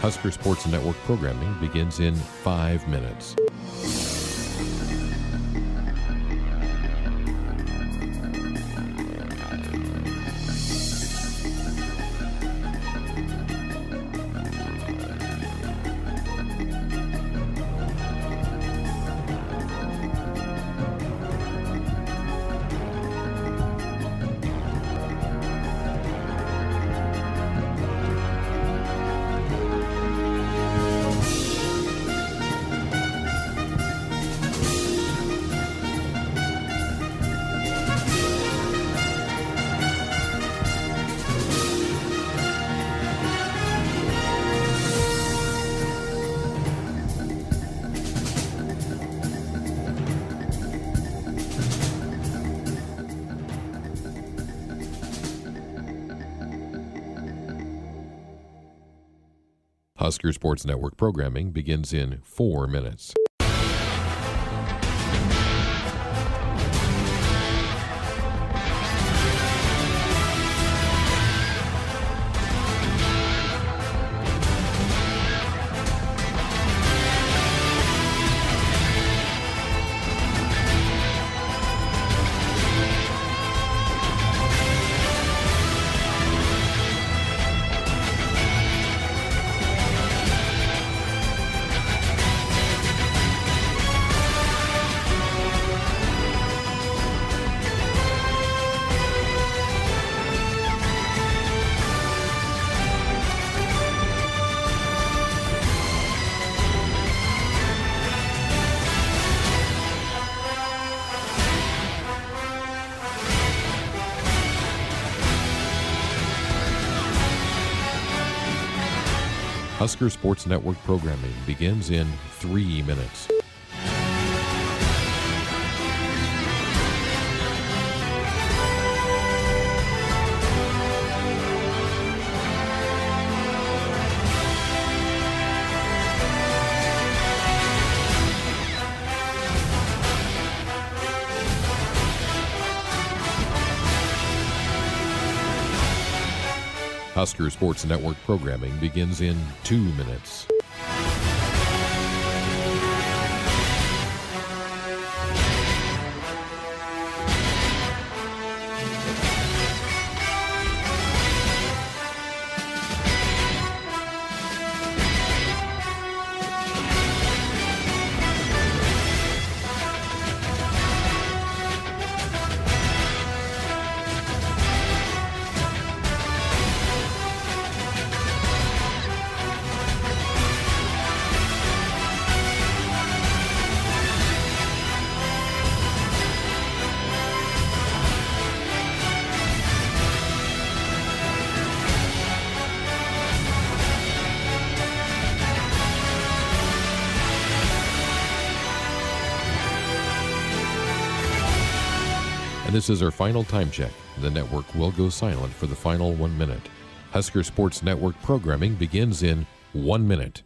Husker Sports Network programming begins in 5 minutes. Husker Sports Network programming begins in 4 minutes. Husker Sports Network programming begins in 3 minutes. Husker Sports Network programming begins in 2 minutes. And this is our final time check. The network will go silent for the final 1 minute. Husker Sports Network programming begins in 1 minute.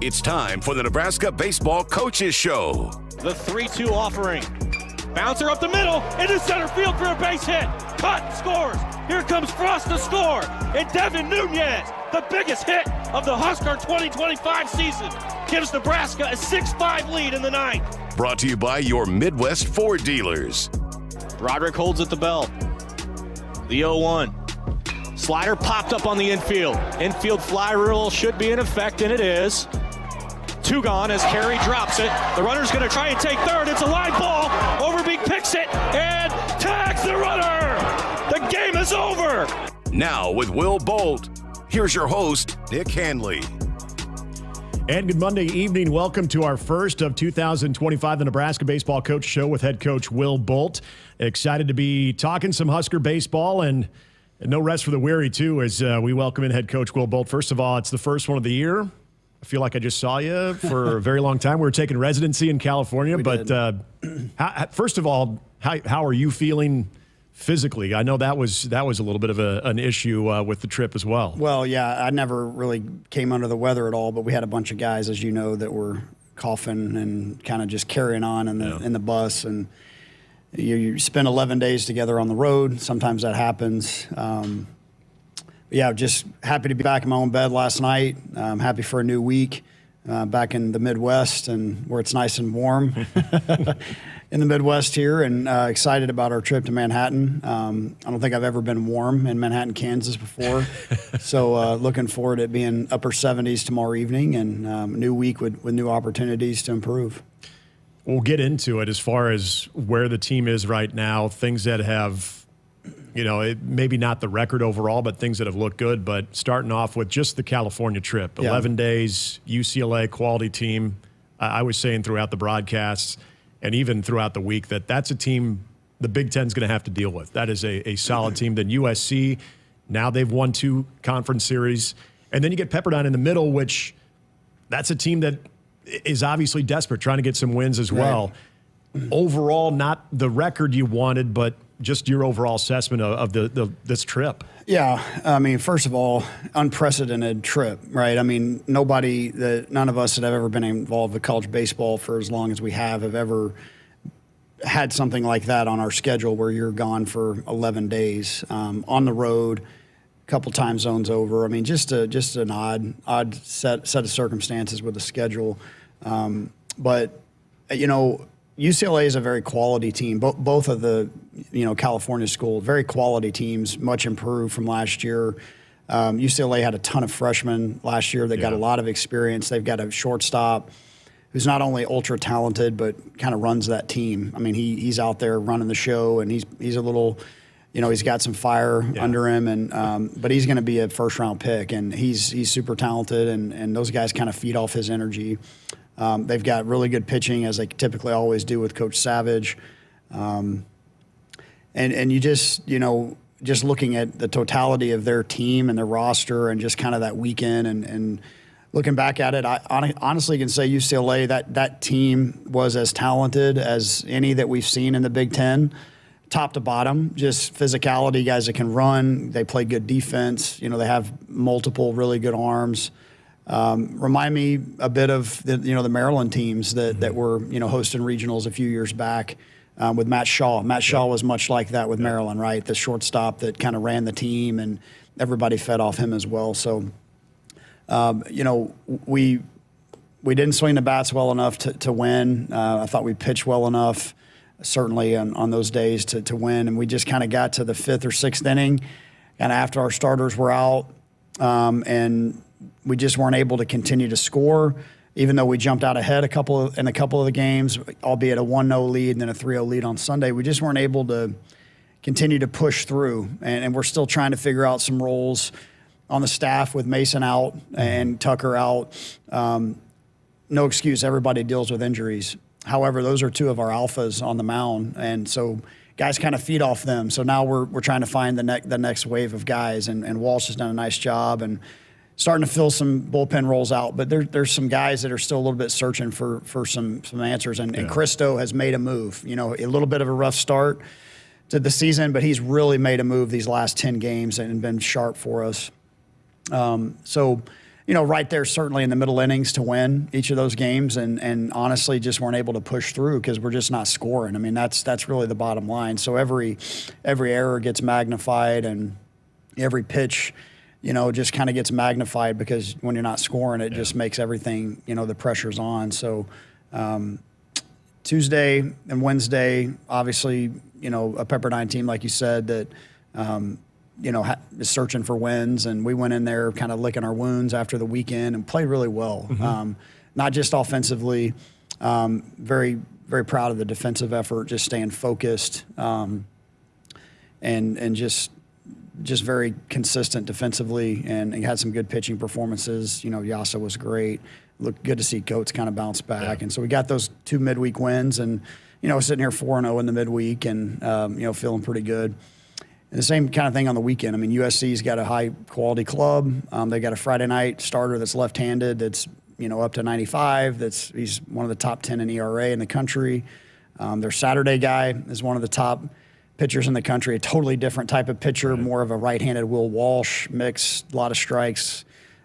It's time for the Nebraska Baseball Coaches Show. The 3-2 offering. Bouncer up the middle, into center field for a base hit. Cut, scores. Here comes Frost to score. And Devin Nunez, the biggest hit of the Husker 2025 season, gives Nebraska a 6-5 lead in the ninth. Brought to you by your Midwest Ford dealers. Roderick holds at the belt. The 0-1. Slider popped up on the infield. Infield fly rule should be in effect, and it is. 2 gone as Carey drops it. The runner's going to try and take third. It's a line ball. Overbeek picks it and tags the runner. The game is over. Now with Will Bolt, here's your host, Nick Hanley. And good Monday evening. Welcome to our first of 2025, the Nebraska Baseball Coach Show with head coach Will Bolt. Excited to be talking some Husker baseball and no rest for the weary, too, as we welcome in head coach Will Bolt. First of all, it's the first one of the year. I feel like I just saw you for a very long time. We were taking residency in California. First of all, how are you feeling physically? I know that was a little bit of an issue with the trip as well. Well, yeah, I never really came under the weather at all, but we had a bunch of guys, as you know, that were coughing and kind of just carrying on in the bus. And you spend 11 days together on the road. Sometimes that happens. Yeah, just happy to be back in my own bed last night. I'm happy for a new week back in the Midwest and where it's nice and warm in the Midwest here, and excited about our trip to Manhattan. I don't think I've ever been warm in Manhattan, Kansas before. So looking forward to it being upper 70s tomorrow evening and a new week with new opportunities to improve. We'll get into it as far as where the team is right now, things that have – maybe not the record overall, but things that have looked good. But starting off with just the California trip, 11 days, UCLA quality team. I was saying throughout the broadcasts and even throughout the week that's a team the Big Ten's going to have to deal with. That is a solid team. Then USC, now they've won 2 conference series. And then you get Pepperdine in the middle, which that's a team that is obviously desperate, trying to get some wins as well. Right. Overall, not the record you wanted, but just your overall assessment of this trip. Yeah, I mean, first of all, unprecedented trip, right? I mean, none of us that have ever been involved with college baseball for as long as we have ever had something like that on our schedule where you're gone for 11 days on the road, a couple time zones over. I mean, just an odd set of circumstances with the schedule. But UCLA is a very quality team. Both of the, California school, very quality teams, much improved from last year. UCLA had a ton of freshmen last year that got a lot of experience. They've got a shortstop who's not only ultra talented but kind of runs that team. I mean, he's out there running the show, and he's a little, he's got some fire under him, and but he's going to be a first-round pick, and he's super talented, and those guys kind of feed off his energy. They've got really good pitching, as they typically always do with Coach Savage. And you just looking at the totality of their team and their roster and just kind of that weekend and looking back at it, I honestly can say UCLA, that team was as talented as any that we've seen in the Big Ten, top to bottom, just physicality, guys that can run. They play good defense. They have multiple really good arms. Remind me a bit of the Maryland teams that were hosting regionals a few years back with Matt Shaw. Matt Shaw was much like that with Maryland, right? The shortstop that kind of ran the team, and everybody fed off him as well. So, we didn't swing the bats well enough to win. I thought we pitched well enough, certainly on those days to win, and we just kind of got to the 5th or 6th inning, and after our starters were out, and we just weren't able to continue to score, even though we jumped out ahead in a couple of the games, albeit a 1-0 lead and then a 3-0 lead on Sunday. We just weren't able to continue to push through, and we're still trying to figure out some roles on the staff with Mason out and Tucker out. No excuse, everybody deals with injuries. However, those are 2 of our alphas on the mound, and so guys kind of feed off them. So now we're trying to find the next wave of guys, and Walsh has done a nice job and starting to fill some bullpen roles out, but there's some guys that are still a little bit searching for some answers, and Christo has made a move. A little bit of a rough start to the season, but he's really made a move these last 10 games and been sharp for us. So, right there, certainly in the middle innings to win each of those games, and honestly just weren't able to push through because we're just not scoring. I mean, that's really the bottom line. So every error gets magnified, and every pitch just kind of gets magnified because when you're not scoring, it just makes everything, the pressure's on. So Tuesday and Wednesday, obviously, a Pepperdine team, like you said, that is searching for wins, and we went in there kind of licking our wounds after the weekend and played really well. Not just offensively, very, very proud of the defensive effort, just staying focused, and just very consistent defensively, and had some good pitching performances. Yasa was great. Looked good to see Coates kind of bounce back. And so we got those 2 midweek wins, and, sitting here 4-0 in the midweek and, feeling pretty good. And the same kind of thing on the weekend. I mean, USC's got a high-quality club. They got a Friday night starter that's left-handed that's, up to 95. He's one of the top 10 in ERA in the country. Their Saturday guy is one of the top pitchers in the country, a totally different type of pitcher, more of a right-handed Will Walsh mix, a lot of strikes.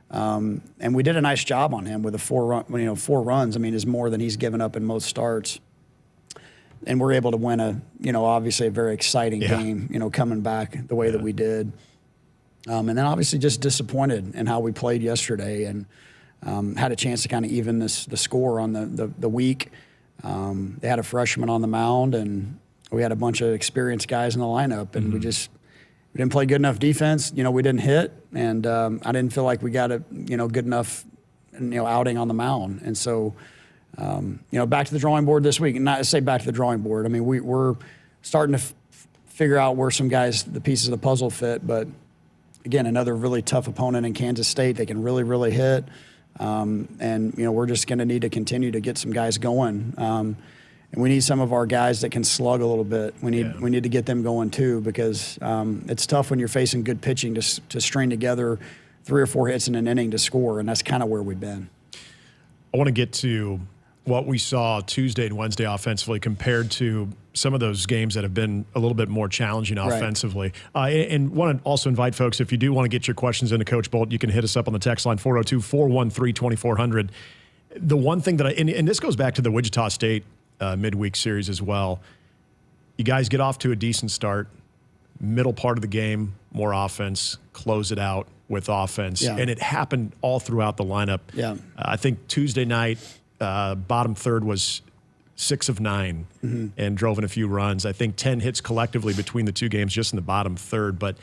And we did a nice job on him with 4 runs. I mean, is more than he's given up in most starts. And we're able to win obviously a very exciting game, coming back the way that we did. And then obviously just disappointed in how we played yesterday, and had a chance to kind of even the score on the week. They had a freshman on the mound, and we had a bunch of experienced guys in the lineup, and we didn't play good enough defense. We didn't hit, and I didn't feel like we got a good enough outing on the mound. And so back to the drawing board this week. And not to say back to the drawing board. I mean, we're starting to figure out where some guys, the pieces of the puzzle fit. But again, another really tough opponent in Kansas State. They can really, really hit. And we're just going to need to continue to get some guys going. And we need some of our guys that can slug a little bit. We need to get them going too, because it's tough when you're facing good pitching to string together 3 or 4 hits in an inning to score, and that's kind of where we've been. I want to get to what we saw Tuesday and Wednesday offensively compared to some of those games that have been a little bit more challenging offensively. And want to also invite folks, if you do want to get your questions into Coach Bolt, you can hit us up on the text line 402-413-2400. The one thing that and this goes back to the Wichita State midweek series as well. You guys get off to a decent start, middle part of the game, more offense, close it out with offense. And it happened all throughout the lineup. I think Tuesday night, bottom third was 6 of 9 and drove in a few runs. I think 10 hits collectively between the 2 games just in the bottom third. But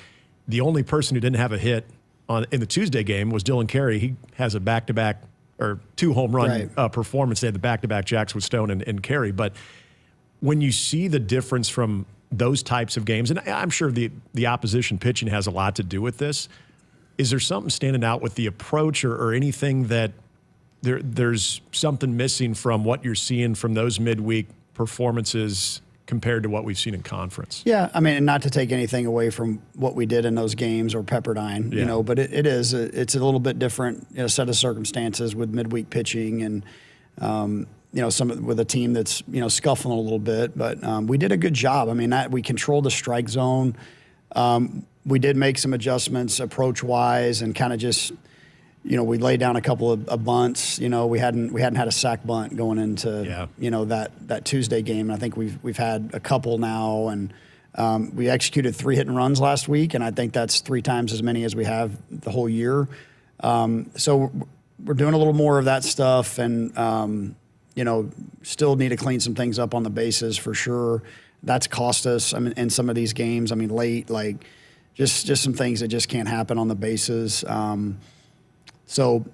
the only person who didn't have a hit in the Tuesday game was Dylan Carey. He has a back-to-back or 2 home run performance. They had the back-to-back jacks with Stone and Carey. But when you see the difference from those types of games, and I'm sure the opposition pitching has a lot to do with this, is there something standing out with the approach or anything that there's something missing from what you're seeing from those midweek performances compared to what we've seen in conference? Yeah, I mean, not to take anything away from what we did in those games or Pepperdine, but it's a little bit different set of circumstances with midweek pitching and, with a team that's, scuffling a little bit. But we did a good job. I mean, we controlled the strike zone. We did make some adjustments approach-wise and kind of just – we laid down a couple of bunts. We hadn't had a sack bunt going into that Tuesday game. And I think we've had a couple now, and we executed 3 hit and runs last week, and I think that's 3 times as many as we have the whole year. So we're doing a little more of that stuff, and still need to clean some things up on the bases for sure. That's cost us. I mean, in some of these games. I mean, late, like just some things that just can't happen on the bases. So,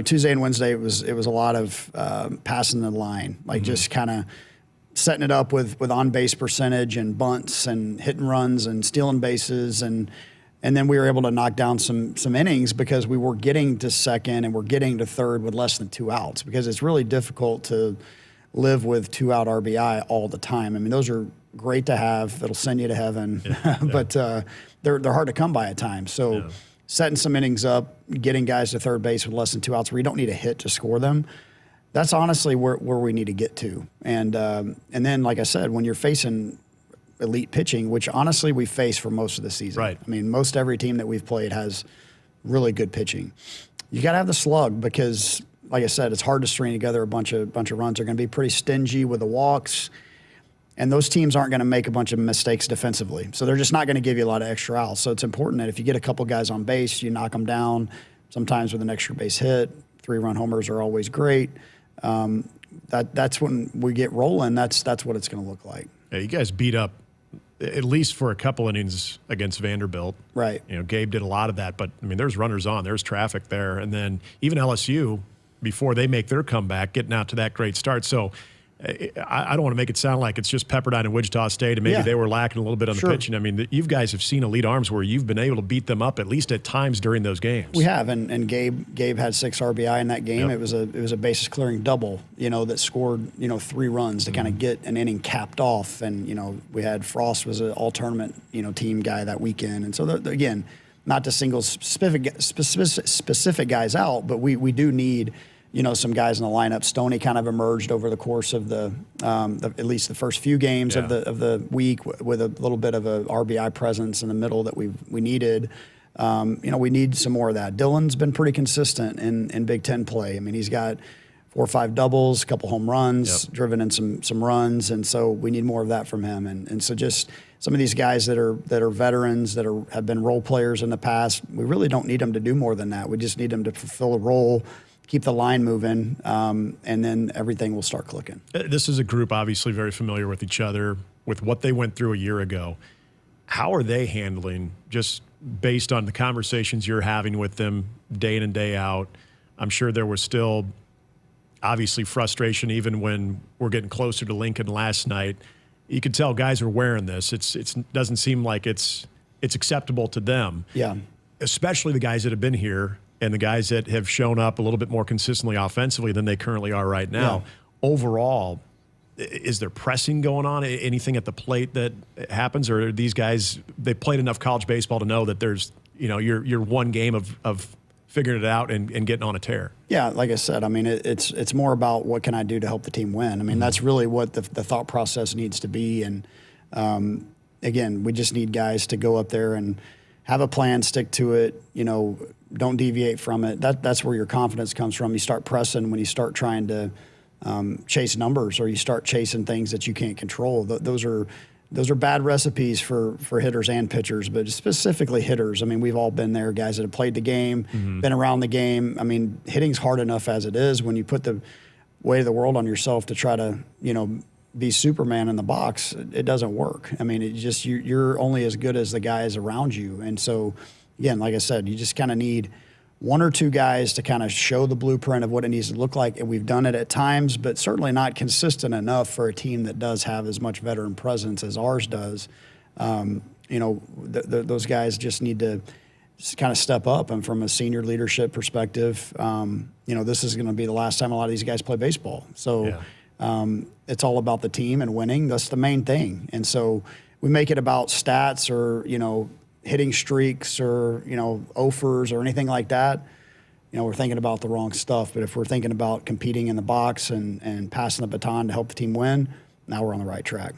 Tuesday and Wednesday, it was a lot of passing the line, like just kind of setting it up with on-base percentage and bunts and hit and runs and stealing bases. And then we were able to knock down some innings because we were getting to second and we're getting to third with less than 2 outs, because it's really difficult to live with 2-out RBI all the time. I mean, those are great to have. It'll send you to heaven, but they're hard to come by at times. So setting some innings up, getting guys to third base with less than 2 outs where you don't need a hit to score them, that's honestly where we need to get to. And then, like I said, when you're facing elite pitching, which honestly we face for most of the season. Right. I mean, most every team that we've played has really good pitching. You got to have the slug because, like I said, it's hard to string together a bunch of runs. They're going to be pretty stingy with the walks. And those teams aren't going to make a bunch of mistakes defensively. So they're just not going to give you a lot of extra outs. So it's important that if you get a couple guys on base, you knock them down, sometimes with an extra base hit. 3-run homers are always great. That's when we get rolling. That's what it's going to look like. Yeah, you guys beat up at least for a couple innings against Vanderbilt. Right. Gabe did a lot of that, but there's runners on, there's traffic there. And then even LSU, before they make their comeback, getting out to that great start. So I don't want to make it sound like it's just Pepperdine and Wichita State, and maybe they were lacking a little bit on the pitching. You guys have seen elite arms where you've been able to beat them up at least at times during those games. We have, and Gabe had 6 RBI in that game. Yep. It was a bases clearing double, that scored 3 runs to kind of get an inning capped off. And we had Frost was an all tournament team guy that weekend, and so again, not to single specific guys out, but we do need. Some guys in the lineup. Stoney kind of emerged over the course of the at least the first few games of the week with a little bit of a RBI presence in the middle that we needed. We need some more of that. Dylan's been pretty consistent in Big Ten play. He's got 4 or 5 doubles, a couple home runs, driven in some runs, and so we need more of that from him. And so just some of these guys that are veterans that have been role players in the past, we really don't need them to do more than that. We just need them to fulfill a role. Keep the line moving, and then everything will start clicking. This is a group obviously very familiar with each other, with what they went through a year ago. How are they handling, just based on the conversations you're having with them day in and day out? I'm sure there was still obviously frustration even when we're getting closer to Lincoln last night. You could tell guys are wearing this. It doesn't seem like it's acceptable to them. Yeah. Especially the guys that have been here and the guys that have shown up a little bit more consistently offensively than they currently are right now. Yeah. Overall, is there pressing going on? Anything at the plate that happens? Or are these guys, they played enough college baseball to know that there's, you're one game of figuring it out and getting on a tear? Yeah, like I said, it's more about what can I do to help the team win. That's really what the thought process needs to be. And again, we just need guys to go up there and have a plan, stick to it, don't deviate from it. That's where your confidence comes from. You start pressing when you start trying to chase numbers, or you start chasing things that you can't control. Those are bad recipes for hitters and pitchers, but specifically hitters. We've all been there, guys that have played the game, been around the game. Hitting's hard enough as it is. When you put the weight of the world on yourself to try to, be Superman in the box, it doesn't work. You're only as good as the guys around you. And so, again, like I said, you just kind of need 1 or 2 guys to kind of show the blueprint of what it needs to look like. And we've done it at times, but certainly not consistent enough for a team that does have as much veteran presence as ours does. Those guys just need to kind of step up. And from a senior leadership perspective, this is going to be the last time a lot of these guys play baseball. So it's all about the team and winning. That's the main thing. And so we make it about stats or, hitting streaks or, offers or anything like that. We're thinking about the wrong stuff. But if we're thinking about competing in the box and passing the baton to help the team win, now we're on the right track.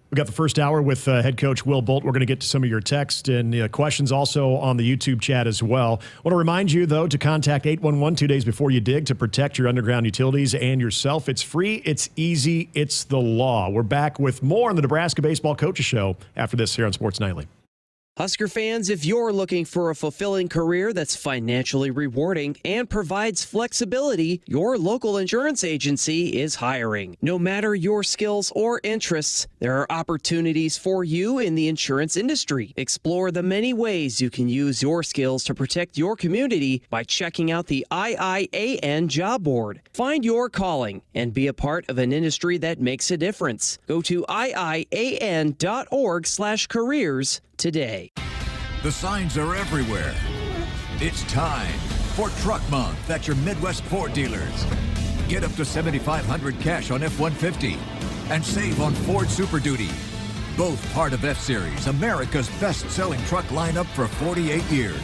We got the first hour with head coach Will Bolt. We're going to get to some of your texts and questions also on the YouTube chat as well. I want to remind you, though, to contact 811 2 days before you dig to protect your underground utilities and yourself. It's free, it's easy, it's the law. We're back with more on the Nebraska Baseball Coaches Show after this here on Sports Nightly. Husker fans, if you're looking for a fulfilling career that's financially rewarding and provides flexibility, your local insurance agency is hiring. No matter your skills or interests, there are opportunities for you in the insurance industry. Explore the many ways you can use your skills to protect your community by checking out the IIAN job board. Find your calling and be a part of an industry that makes a difference. Go to iian.org/careers today. The signs are everywhere. It's time for Truck Month at your Midwest Ford dealers. Get up to $7,500 cash on F-150 and save on Ford Super Duty. Both part of F-Series, America's best-selling truck lineup for 48 years.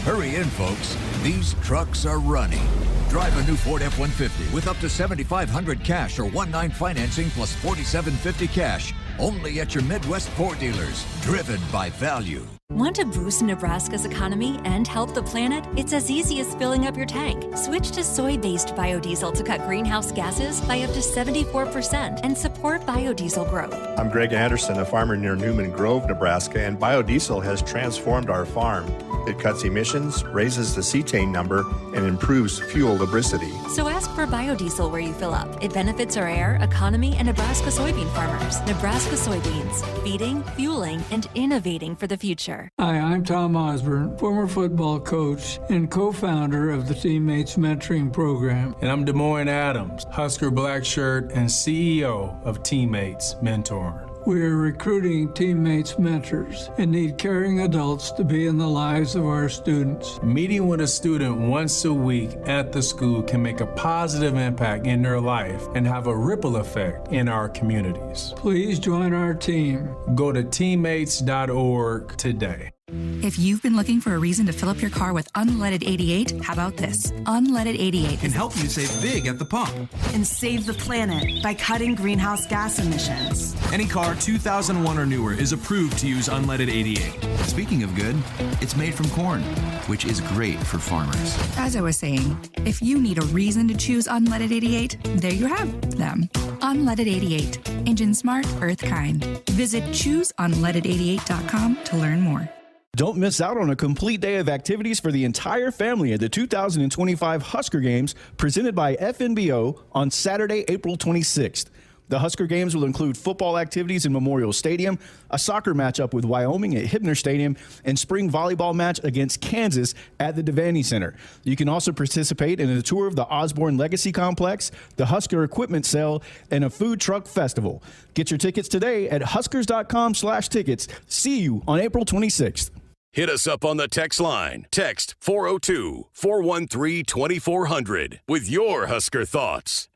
Hurry in, folks. These trucks are running. Drive a new Ford F-150 with up to $7,500 cash or 1.9 financing plus $4,750 cash. Only at your Midwest Ford dealers. Driven by value. Want to boost Nebraska's economy and help the planet? It's as easy as filling up your tank. Switch to soy-based biodiesel to cut greenhouse gases by up to 74% and support biodiesel growth. I'm Greg Anderson, a farmer near Newman Grove, Nebraska, and biodiesel has transformed our farm. It cuts emissions, raises the cetane number, and improves fuel lubricity. So ask for biodiesel where you fill up. It benefits our air, economy, and Nebraska soybean farmers. Nebraska Nebraska soybeans, feeding, fueling, and innovating for the future. Hi, I'm Tom Osborne, former football coach and co-founder of the Teammates Mentoring Program. And I'm Des Moines Adams, Husker black shirt and CEO of Teammates Mentoring. We are recruiting Teammates mentors and need caring adults to be in the lives of our students. Meeting with a student once a week at the school can make a positive impact in their life and have a ripple effect in our communities. Please join our team. Go to teammates.org today. If you've been looking for a reason to fill up your car with unleaded 88, how about this? Unleaded 88 can help you save big at the pump and save the planet by cutting greenhouse gas emissions. Any car 2001 or newer is approved to use unleaded 88. Speaking of good, it's made from corn, which is great for farmers. As I was saying, if you need a reason to choose unleaded 88, there you have them. Unleaded 88. Engine smart, earth kind. Visit chooseunleaded88.com to learn more. Don't miss out on a complete day of activities for the entire family at the 2025 Husker Games presented by FNBO on Saturday, April 26th. The Husker Games will include football activities in Memorial Stadium, a soccer matchup with Wyoming at Hibner Stadium, and spring volleyball match against Kansas at the Devaney Center. You can also participate in a tour of the Osborne Legacy Complex, the Husker Equipment Sale, and a food truck festival. Get your tickets today at huskers.com/tickets. See you on April 26th. Hit us up on the text line. Text 402-413-2400 with your Husker thoughts.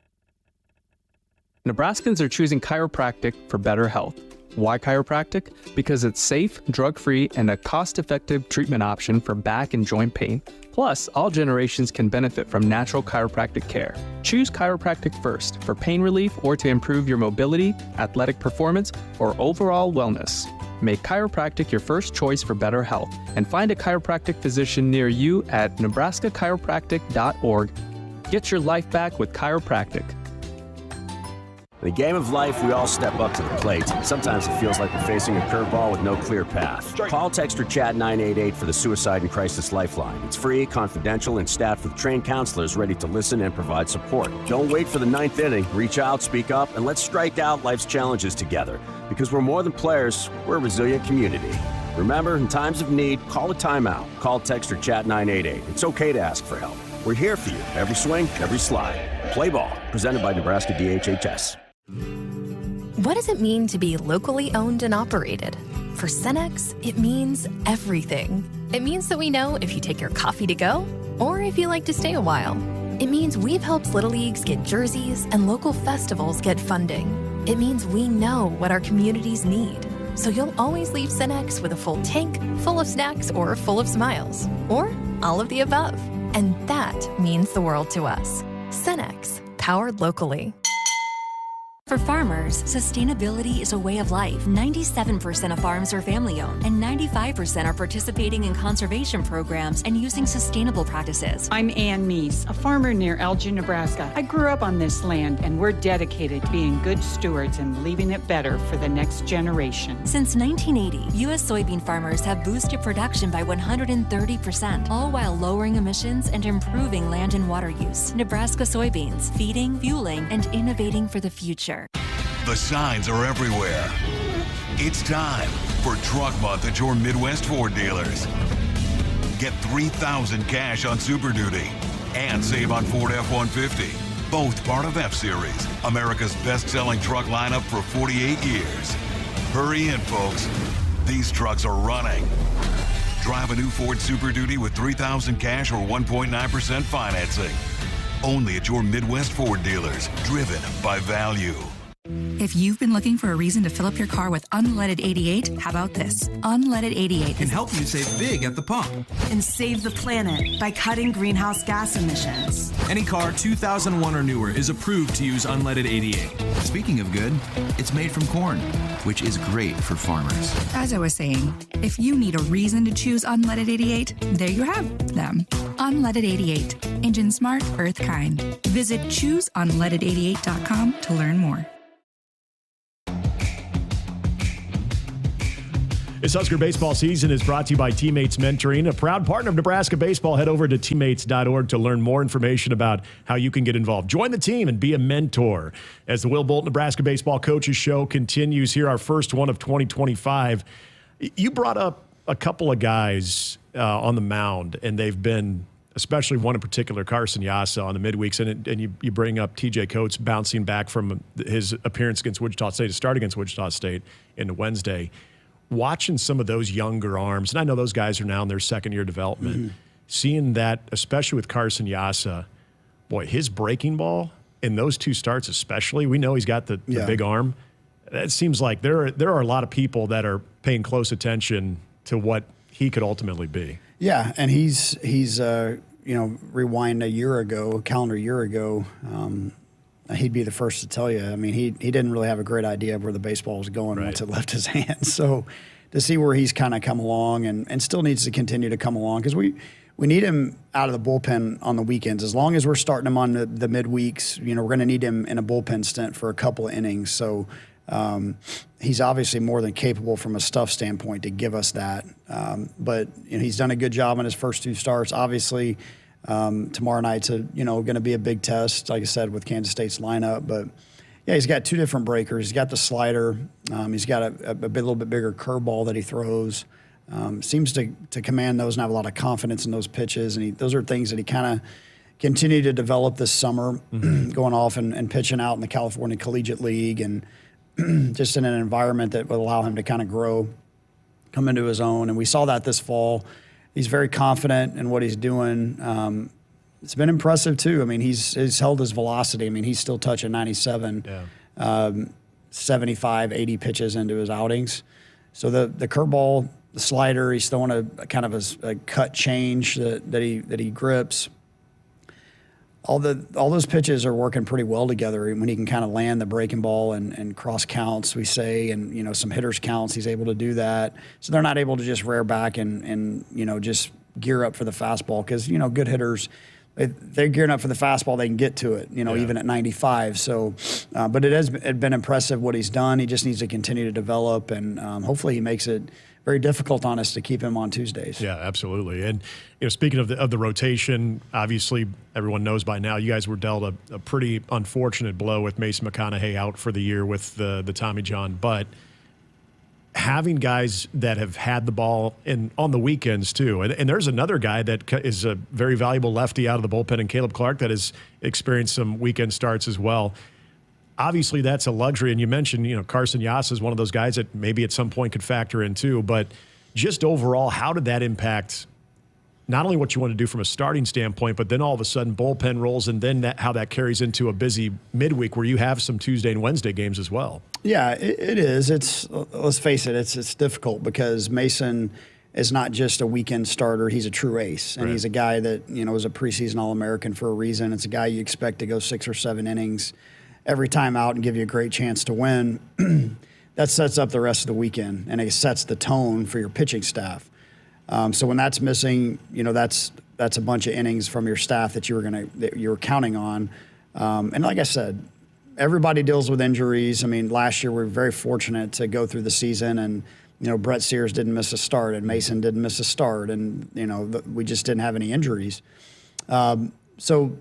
Nebraskans are choosing chiropractic for better health. Why chiropractic? Because it's safe, drug-free, and a cost-effective treatment option for back and joint pain. Plus, all generations can benefit from natural chiropractic care. Choose chiropractic first for pain relief or to improve your mobility, athletic performance, or overall wellness. Make chiropractic your first choice for better health and find a chiropractic physician near you at nebraska-chiropractic.org. Get your life back with chiropractic. In the game of life, we all step up to the plate. Sometimes it feels like we're facing a curveball with no clear path. Call, text, or chat 988 for the Suicide and Crisis Lifeline. It's free, confidential, and staffed with trained counselors ready to listen and provide support. Don't wait for the ninth inning. Reach out, speak up, and let's strike out life's challenges together. Because we're more than players, we're a resilient community. Remember, in times of need, call a timeout. Call, text, or chat 988. It's okay to ask for help. We're here for you. Every swing, every slide. Play ball. Presented by Nebraska DHHS. What does it mean to be locally owned and operated? For Cenex, it means everything. It means that we know if you take your coffee to go or if you like to stay a while. It means we've helped Little Leagues get jerseys and local festivals get funding. It means we know what our communities need. So you'll always leave Cenex with a full tank, full of snacks, or full of smiles. Or all of the above. And that means the world to us. Cenex, powered locally. For farmers, sustainability is a way of life. 97% of farms are family-owned, and 95% are participating in conservation programs and using sustainable practices. I'm Ann Meese, a farmer near Elgin, Nebraska. I grew up on this land, and we're dedicated to being good stewards and leaving it better for the next generation. Since 1980, U.S. soybean farmers have boosted production by 130%, all while lowering emissions and improving land and water use. Nebraska soybeans, feeding, fueling, and innovating for the future. The signs are everywhere. It's time for Truck Month at your Midwest Ford dealers. Get $3,000 cash on Super Duty and save on Ford F-150. Both part of F-Series, America's best-selling truck lineup for 48 years. Hurry in, folks. These trucks are running. Drive a new Ford Super Duty with $3,000 cash or 1.9% financing. Only at your Midwest Ford dealers, driven by value. If you've been looking for a reason to fill up your car with unleaded 88, how about this? Unleaded 88 can help you save big at the pump and save the planet by cutting greenhouse gas emissions. Any car 2001 or newer is approved to use unleaded 88. Speaking of good, it's made from corn, which is great for farmers. As I was saying, if you need a reason to choose unleaded 88, there you have them. Unleaded 88. Engine smart, earth kind. Visit chooseunleaded88.com to learn more. This Husker baseball season is brought to you by Teammates Mentoring, a proud partner of Nebraska Baseball. Head over to teammates.org to learn more information about how you can get involved. Join the team and be a mentor. As the Will Bolt Nebraska Baseball Coaches Show continues here, our first one of 2025, you brought up a couple of guys on the mound, and they've been, especially one in particular, Carson Yasa, on the midweeks, and you bring up TJ Coates bouncing back from his appearance against Wichita State to start against Wichita State into Wednesday. Watching some of those younger arms, and I know those guys are now in their second-year development, seeing that, especially with Carson Yasa, boy, his breaking ball in those two starts especially, we know he's got the big arm. It seems like there are a lot of people that are paying close attention to what he could ultimately be. Yeah, and he's rewind a calendar year ago, he'd be the first to tell you. I mean, he didn't really have a great idea of where the baseball was going once it left his hands. So to see where he's kind of come along and still needs to continue to come along, because we need him out of the bullpen on the weekends. As long as we're starting him on the midweeks, we're going to need him in a bullpen stint for a couple of innings. So he's obviously more than capable from a stuff standpoint to give us that. But he's done a good job on his first two starts. Obviously, tomorrow night's going to be a big test, like I said, with Kansas State's lineup. But yeah, he's got two different breakers. He's got the slider. He's got a little bit bigger curveball that he throws. Seems to command those and have a lot of confidence in those pitches. And those are things that he kind of continued to develop this summer, going off and pitching out in the California Collegiate League, and just in an environment that will allow him to kind of grow, come into his own. And we saw that this fall. He's very confident in what he's doing. It's been impressive, too. I mean, he's held his velocity. I mean, he's still touching 97, 75, 80 pitches into his outings. So the curveball, the slider, he's throwing a kind of a cut change that he grips. All those pitches are working pretty well together when he can kind of land the breaking ball and cross counts, we say, and some hitters counts. He's able to do that. So they're not able to just rear back and just gear up for the fastball, because good hitters, they're gearing up for the fastball, they can get to it, even at 95. So, but it has been impressive what he's done. He just needs to continue to develop, and hopefully he makes it very difficult on us to keep him on Tuesdays. Yeah, absolutely. And speaking of the rotation, obviously everyone knows by now you guys were dealt a pretty unfortunate blow with Mason McConaughey out for the year with the Tommy John. But having guys that have had the ball on the weekends too, and there's another guy that is a very valuable lefty out of the bullpen, and Caleb Clark, that has experienced some weekend starts as well. Obviously, that's a luxury, and you mentioned, Carson Yasa is one of those guys that maybe at some point could factor in too. But just overall, how did that impact not only what you want to do from a starting standpoint, but then all of a sudden bullpen roles, and then how that carries into a busy midweek where you have some Tuesday and Wednesday games as well? Yeah, it is. Let's face it, it's difficult, because Mason is not just a weekend starter. He's a true ace, and he's a guy that is a preseason All-American for a reason. It's a guy you expect to go 6 or 7 innings every time out and give you a great chance to win. That sets up the rest of the weekend, and it sets the tone for your pitching staff. So when that's missing, that's a bunch of innings from your staff that you were counting on. And like I said, everybody deals with injuries. I mean, last year we were very fortunate to go through the season, and Brett Sears didn't miss a start, and Mason didn't miss a start, and we just didn't have any injuries. So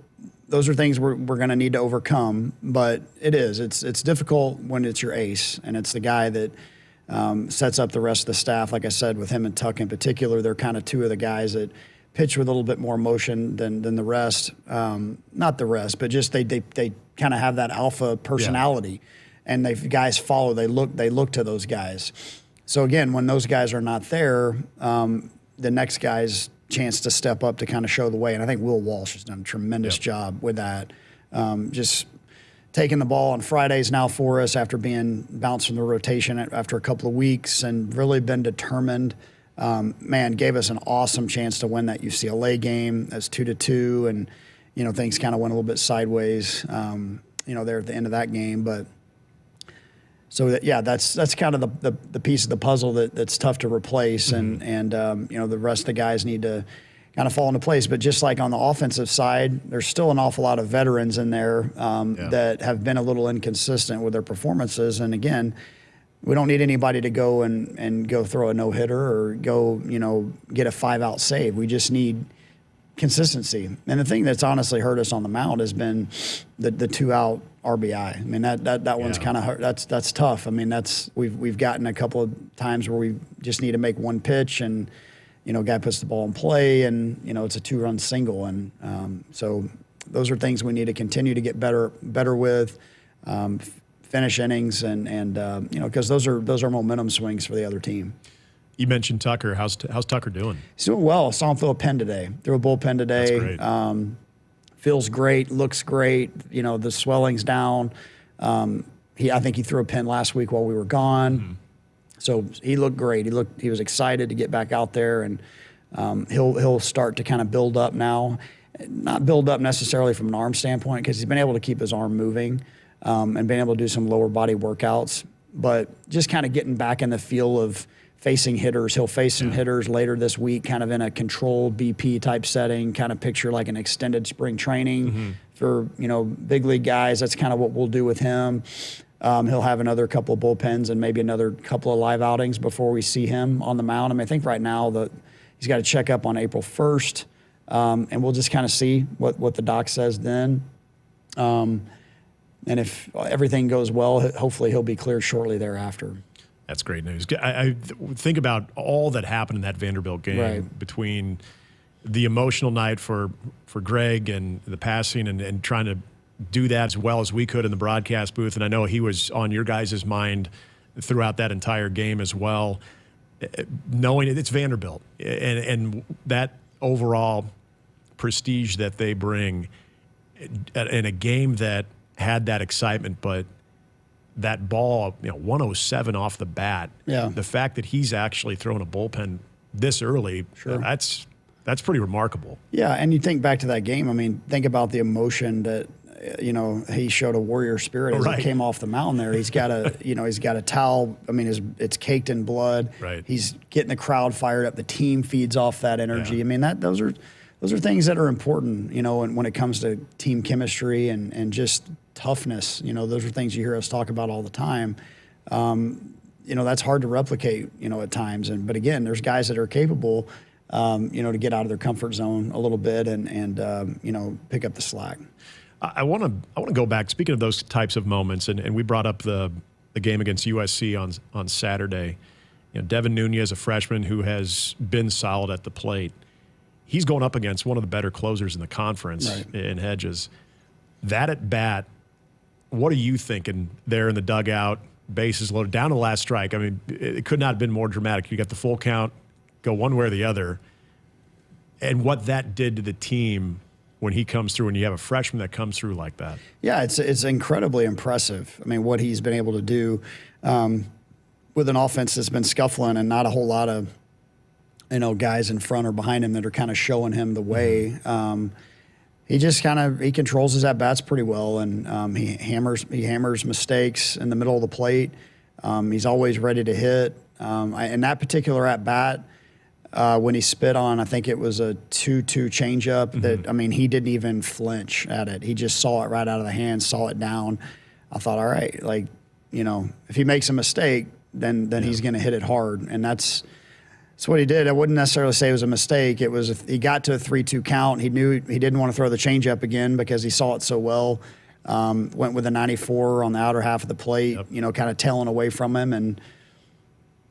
those are things we're going to need to overcome, but it's difficult when it's your ace, and it's the guy that sets up the rest of the staff. Like I said, with him and Tuck in particular, they're kind of two of the guys that pitch with a little bit more motion than the rest. Not the rest, but just they kind of have that alpha personality, and guys follow. They look to those guys. So again, when those guys are not there, the next guy's chance to step up to kind of show the way. And I think Will Walsh has done a tremendous job with that. Just taking the ball on Fridays now for us after being bounced from the rotation after a couple of weeks, and really been determined. Gave us an awesome chance to win that UCLA game. That's 2-2, and things kind of went a little bit sideways there at the end of that game. But so that's kind of the piece of the puzzle that's tough to replace, and the rest of the guys need to kind of fall into place. But just like on the offensive side, there's still an awful lot of veterans in there that have been a little inconsistent with their performances. And again, We don't need anybody to go and go throw a no-hitter or go, get a 5-out save. We just need consistency. And the thing that's honestly hurt us on the mound has been the 2-out RBI. I mean, that one's kind of hurt. That's tough. I mean, we've gotten a couple of times where we just need to make one pitch and, guy puts the ball in play and, it's a 2-run single. And so those are things we need to continue to get better with, finish innings and because those are momentum swings for the other team. You mentioned Tucker. How's Tucker doing? He's doing well. Saw him throw a pen today. Threw a bullpen today. That's great. Feels great. Looks great. The swelling's down. I think he threw a pen last week while we were gone. Mm-hmm. So he looked great. He was excited to get back out there, and he'll start to kind of build up now. Not build up necessarily from an arm standpoint because he's been able to keep his arm moving and been able to do some lower body workouts, but just kind of getting back in the feel of facing hitters. He'll face some hitters later this week, kind of in a controlled BP type setting, kind of picture like an extended spring training for, big league guys. That's kind of what we'll do with him. He'll have another couple of bullpens and maybe another couple of live outings before we see him on the mound. I mean, I think right now he's got to check up on April 1st, and we'll just kind of see what the doc says then. And if everything goes well, hopefully he'll be cleared shortly thereafter. That's great news. I think about all that happened in that Vanderbilt game between the emotional night for Greg and the passing and trying to do that as well as we could in the broadcast booth. And I know he was on your guys' mind throughout that entire game as well, knowing it's Vanderbilt and that overall prestige that they bring in a game that had that excitement, but that ball, 107 off the bat. Yeah. The fact that he's actually throwing a bullpen this early, that's pretty remarkable. Yeah, and you think back to that game. I mean, think about the emotion that he showed a warrior spirit as he came off the mound there. He's got he's got a towel. I mean, it's caked in blood. Right. He's getting the crowd fired up. The team feeds off that energy. Yeah. I mean, those are things that are important, when it comes to team chemistry and just toughness. Those are things you hear us talk about all the time. That's hard to replicate, at times. But again, there's guys that are capable, to get out of their comfort zone a little bit and pick up the slack. I want to go back. Speaking of those types of moments, and we brought up the game against USC on Saturday. Devin Nunez, a freshman who has been solid at the plate. He's going up against one of the better closers in the conference in Hedges. That at bat, what are you thinking there in the dugout, bases loaded, down to the last strike? I mean, it could not have been more dramatic. You got the full count, go one way or the other. And what that did to the team when he comes through and you have a freshman that comes through like that. Yeah, it's incredibly impressive. I mean, what he's been able to do with an offense that's been scuffling and not a whole lot of guys in front or behind him that are kind of showing him the way. He just he controls his at-bats pretty well, and he hammers mistakes in the middle of the plate. He's always ready to hit. In that particular at-bat, when he spit on, I think it was a 2-2 changeup that, I mean, he didn't even flinch at it. He just saw it right out of the hand, saw it down. I thought, all right, if he makes a mistake, then he's going to hit it hard, and that's what he did. I wouldn't necessarily say it was a mistake. It was he got to a 3-2 count. He knew he didn't want to throw the changeup again because he saw it so well. Went with a 94 on the outer half of the plate, kind of tailing away from him, and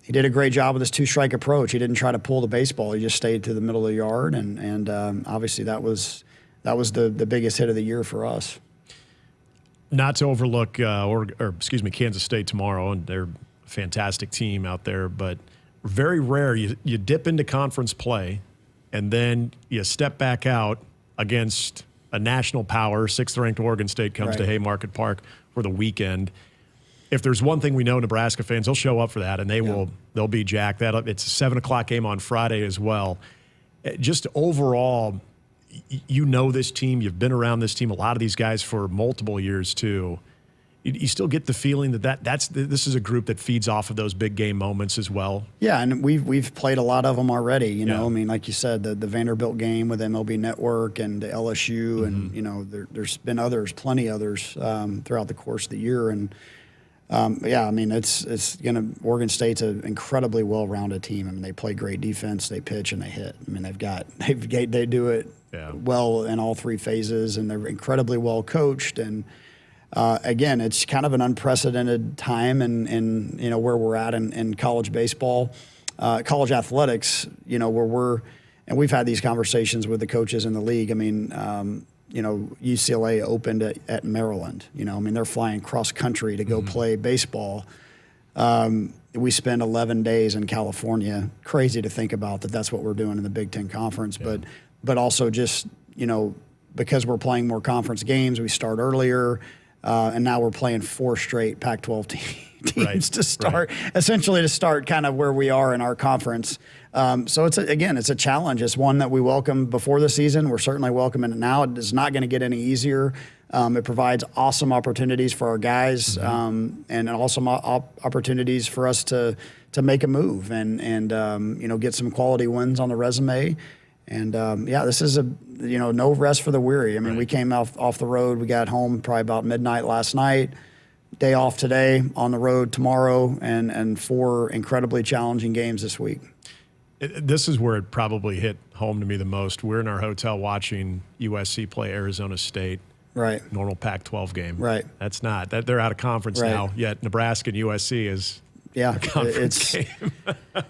he did a great job with his 2-strike approach. He didn't try to pull the baseball. He just stayed to the middle of the yard, and obviously that was the biggest hit of the year for us. Not to overlook, Kansas State tomorrow, and they're a fantastic team out there, but very rare you dip into conference play and then you step back out against a national power. 6th-ranked Oregon State comes to Haymarket Park for the weekend. If there's one thing we know, Nebraska fans, they'll show up for that, and they'll be jacked. It's a 7:00 game on Friday as well. Just overall, this team. You've been around this team, a lot of these guys for multiple years too. You still get the feeling this is a group that feeds off of those big game moments as well. Yeah, and we've played a lot of them already. I mean, like you said, the Vanderbilt game with MLB Network and the LSU, and there's been plenty others throughout the course of the year. And Yeah, I mean, Oregon State's an incredibly well-rounded team. I mean, they play great defense, they pitch, and they hit. I mean, they do it well in all three phases, and they're incredibly well coached. And again, it's kind of an unprecedented time in where we're at in college baseball, college athletics. Where and we've had these conversations with the coaches in the league. I mean, UCLA opened at Maryland. They're flying cross country to go play baseball. We spend 11 days in California. Crazy to think about that's what we're doing in the Big Ten Conference. Yeah. But also just, because we're playing more conference games, we start earlier. And now we're playing 4 straight Pac-12 teams to start kind of where we are in our conference. So it's a challenge. It's one that we welcome before the season. We're certainly welcoming it now. It is not going to get any easier. It provides awesome opportunities for our guys, and awesome opportunities for us to make a move and get some quality wins on the resume. And this is no rest for the weary. I mean, we came off the road. We got home probably about midnight last night. Day off today, on the road tomorrow, and 4 incredibly challenging games this week. This is where it probably hit home to me the most. We're in our hotel watching USC play Arizona State. Right. Normal Pac-12 game. Right. That's not. They're out of conference now, yet Nebraska and USC is a conference game. I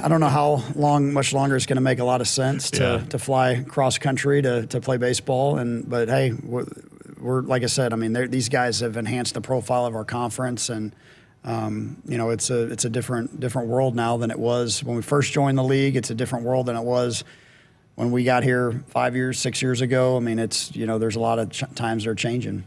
don't know how much longer it's going to make a lot of sense to fly cross country to play baseball. But hey, we're like I said, I mean, these guys have enhanced the profile of our conference, and it's a different world now than it was when we first joined the league. It's a different world than it was when we got here 6 years ago. I mean, there's a lot of times they're changing.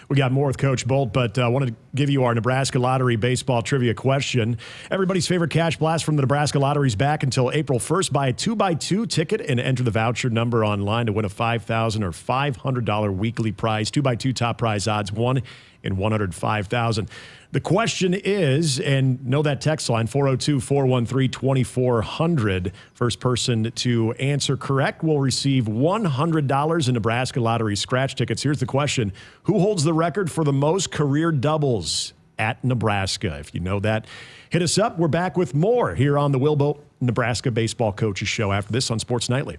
We got more with Coach Bolt, but I want to give you our Nebraska Lottery baseball trivia question. Everybody's favorite cash blast from the Nebraska Lottery is back until April 1st. Buy a 2x2 ticket and enter the voucher number online to win a $5,000 or $500 weekly prize. 2x2 top prize odds, 1 in 105,000. The question is, and know that text line, 402-413-2400. First person to answer correct will receive $100 in Nebraska Lottery scratch tickets. Here's the question. Who holds the record for the most career doubles at Nebraska? If you know that, hit us up. We're back with more here on the Will Bolt Nebraska Baseball Coaches Show after this on Sports Nightly.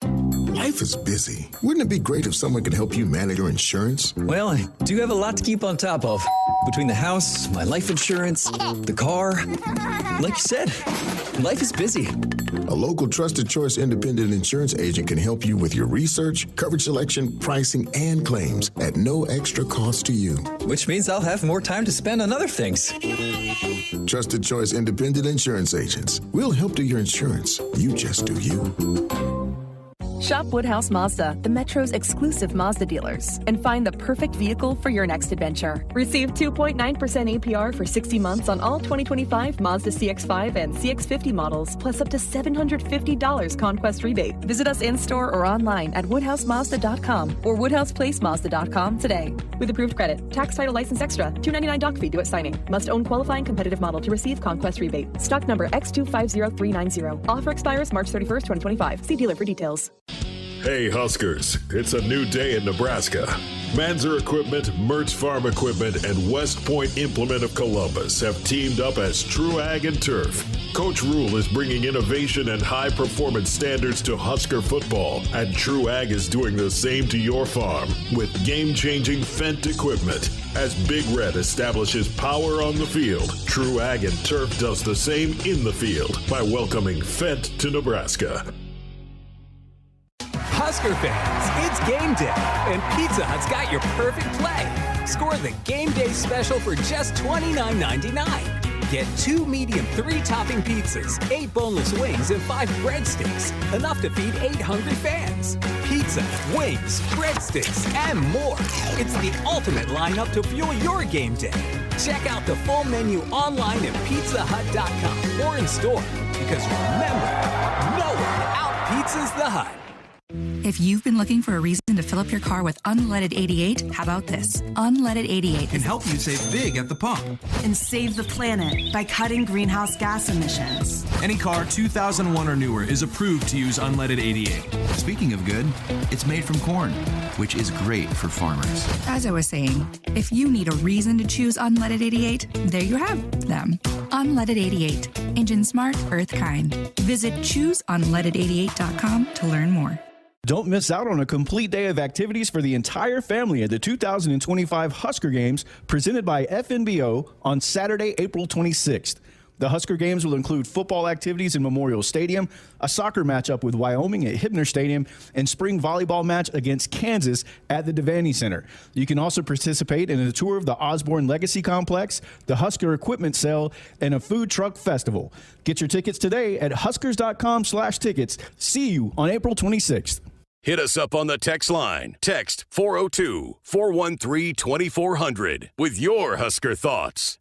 Life is busy. Wouldn't it be great if someone could help you manage your insurance? Well, I do have a lot to keep on top of. Between the house, my life insurance, the car. Like you said, life is busy. A local Trusted Choice independent insurance agent can help you with your research, coverage selection, pricing, and claims at no extra cost to you. Which means I'll have more time to spend on other things. Trusted Choice independent insurance agents. We'll help do your insurance. You just do you. Shop Woodhouse Mazda, the Metro's exclusive Mazda dealers, and find the perfect vehicle for your next adventure. Receive 2.9% APR for 60 months on all 2025 Mazda CX-5 and CX-50 models, plus up to $750 Conquest rebate. Visit us in-store or online at woodhousemazda.com or woodhouseplacemazda.com today. With approved credit, tax, title, license extra, $299 doc fee due at signing. Must own qualifying competitive model to receive Conquest rebate. Stock number X250390. Offer expires March 31st, 2025. See dealer for details. Hey Huskers, it's a new day in Nebraska. Manzer Equipment, Mertz Farm Equipment, and West Point Implement of Columbus have teamed up as True Ag and Turf. Coach Rule is bringing innovation and high-performance standards to Husker football, and True Ag is doing the same to your farm with game-changing Fendt equipment. As Big Red establishes power on the field, True Ag and Turf does the same in the field by welcoming Fendt to Nebraska. Husker fans, it's game day, and Pizza Hut's got your perfect play. Score the game day special for just $29.99. Get 2 medium 3-topping pizzas, 8 boneless wings, and 5 breadsticks. Enough to feed 8 hungry fans. Pizza, wings, breadsticks, and more. It's the ultimate lineup to fuel your game day. Check out the full menu online at pizzahut.com or in store. Because remember, no one out-pizzas the Hut. If you've been looking for a reason to fill up your car with unleaded 88, how about this? Unleaded 88 can help you save big at the pump. And save the planet by cutting greenhouse gas emissions. Any car 2001 or newer is approved to use unleaded 88. Speaking of good, it's made from corn, which is great for farmers. As I was saying, if you need a reason to choose Unleaded 88, there you have them. Unleaded 88. Engine smart, earth kind. Visit chooseunleaded88.com to learn more. Don't miss out on a complete day of activities for the entire family at the 2025 Husker Games presented by FNBO on Saturday, April 26th. The Husker Games will include football activities in Memorial Stadium, a soccer matchup with Wyoming at Hibner Stadium, and spring volleyball match against Kansas at the Devaney Center. You can also participate in a tour of the Osborne Legacy Complex, the Husker Equipment Sale, and a food truck festival. Get your tickets today at huskers.com/tickets. See you on April 26th. Hit us up on the text line. Text 402-413-2400 with your Husker thoughts.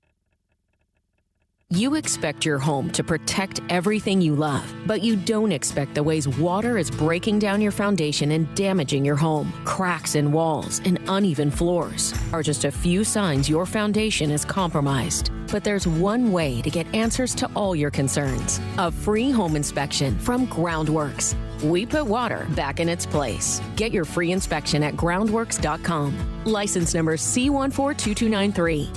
You expect your home to protect everything you love, but you don't expect the ways water is breaking down your foundation and damaging your home. Cracks in walls and uneven floors are just a few signs your foundation is compromised. But there's one way to get answers to all your concerns: a free home inspection from Groundworks. We put water back in its place. Get your free inspection at groundworks.com. License number C142293.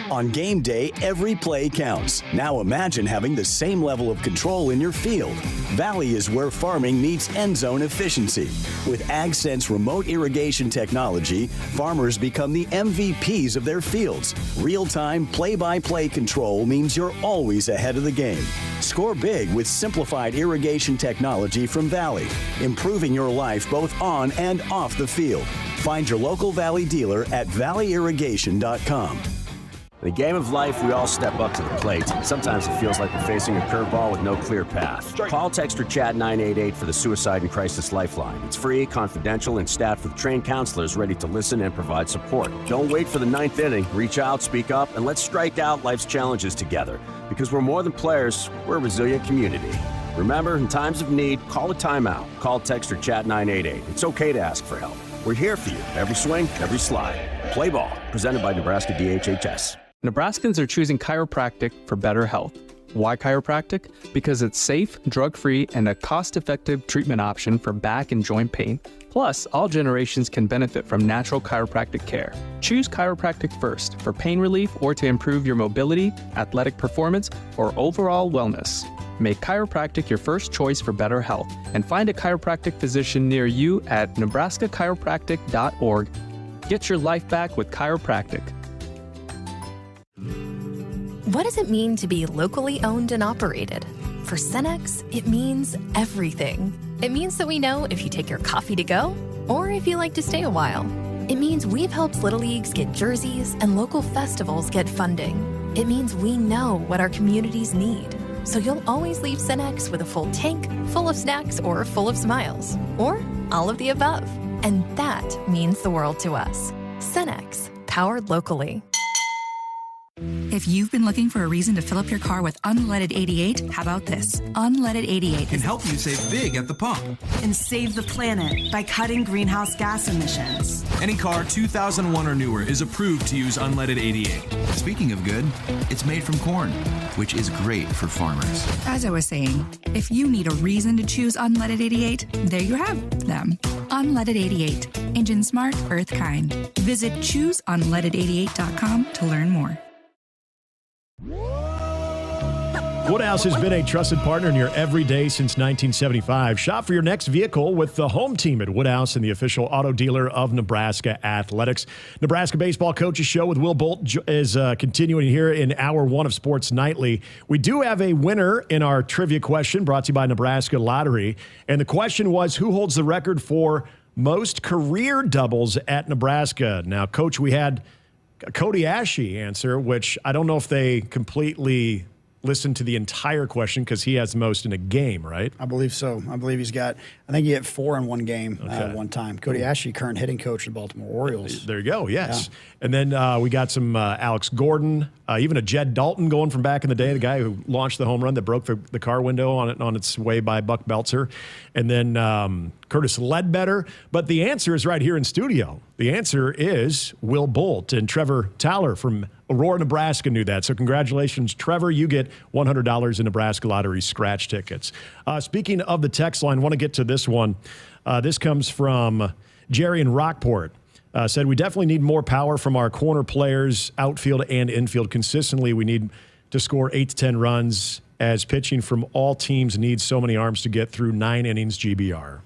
On game day, every play counts. Now imagine having the same level of control in your field. Valley is where farming meets end zone efficiency. With AgSense remote irrigation technology, farmers become the MVPs of their fields. Real-time, play-by-play control means you're always ahead of the game. Score big with simplified irrigation technology from Valley, improving your life both on and off the field. Find your local Valley dealer at valleyirrigation.com. In the game of life, we all step up to the plate. Sometimes it feels like we're facing a curveball with no clear path. Call, text, or chat 988 for the Suicide and Crisis Lifeline. It's free, confidential, and staffed with trained counselors ready to listen and provide support. Don't wait for the ninth inning. Reach out, speak up, and let's strike out life's challenges together. Because we're more than players, we're a resilient community. Remember, in times of need, call a timeout. Call, text, or chat 988. It's okay to ask for help. We're here for you. Every swing, every slide. Play ball. Presented by Nebraska DHHS. Nebraskans are choosing chiropractic for better health. Why chiropractic? Because it's safe, drug-free, and a cost-effective treatment option for back and joint pain. Plus, all generations can benefit from natural chiropractic care. Choose chiropractic first for pain relief or to improve your mobility, athletic performance, or overall wellness. Make chiropractic your first choice for better health and find a chiropractic physician near you at nebraska-chiropractic.org. Get your life back with chiropractic. What does it mean to be locally owned and operated? For Cenex, it means everything. It means that we know if you take your coffee to go or if you like to stay a while. It means we've helped Little Leagues get jerseys and local festivals get funding. It means we know what our communities need. So you'll always leave Cenex with a full tank, full of snacks, or full of smiles. Or all of the above. And that means the world to us. Cenex, powered locally. If you've been looking for a reason to fill up your car with Unleaded 88, how about this? Unleaded 88 can help you save big at the pump. And save the planet by cutting greenhouse gas emissions. Any car 2001 or newer is approved to use Unleaded 88. Speaking of good, it's made from corn, which is great for farmers. As I was saying, if you need a reason to choose Unleaded 88, there you have them. Unleaded 88. Engine smart, earth kind. Visit chooseunleaded88.com to learn more. Woodhouse has been a trusted partner in your everyday since 1975. Shop for your next vehicle with the home team at Woodhouse and the official auto dealer of Nebraska Athletics. Nebraska Baseball Coaches Show with Will Bolt is continuing here in Hour 1 of Sports Nightly. We do have a winner in our trivia question brought to you by Nebraska Lottery. And the question was, who holds the record for most career doubles at Nebraska? Now, Coach, we had Coody Ashe answer, which I don't know if they completely listened to the entire question because he has the most in a game, right? I believe so. I believe he hit 4 in one game one time. Coody Ashe, current hitting coach of the Baltimore Orioles. There you go, yes. Yeah. And then we got some Alex Gordon, even a Jed Dalton going from back in the day, the guy who launched the home run that broke the car window on its way by Buck Belzer. And then Curtis Ledbetter, but the answer is right here in studio. The answer is Will Bolt, and Trevor Towler from Aurora, Nebraska knew that. So congratulations, Trevor. You get $100 in Nebraska Lottery scratch tickets. Speaking of the text line, I want to get to this one. This comes from Jerry in Rockport. Said, we definitely need more power from our corner players, outfield and infield. Consistently, we need to score 8 to 10 runs, as pitching from all teams needs so many arms to get through 9 innings GBR.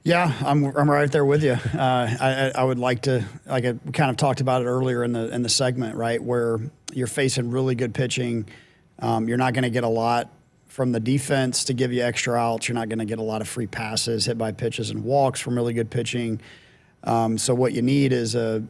Yeah, I'm right there with you. I would like to, like I kind of talked about it earlier in the segment, right, where you're facing really good pitching. You're not going to get a lot from the defense to give you extra outs. You're not going to get a lot of free passes, hit by pitches, and walks from really good pitching. So what you need is a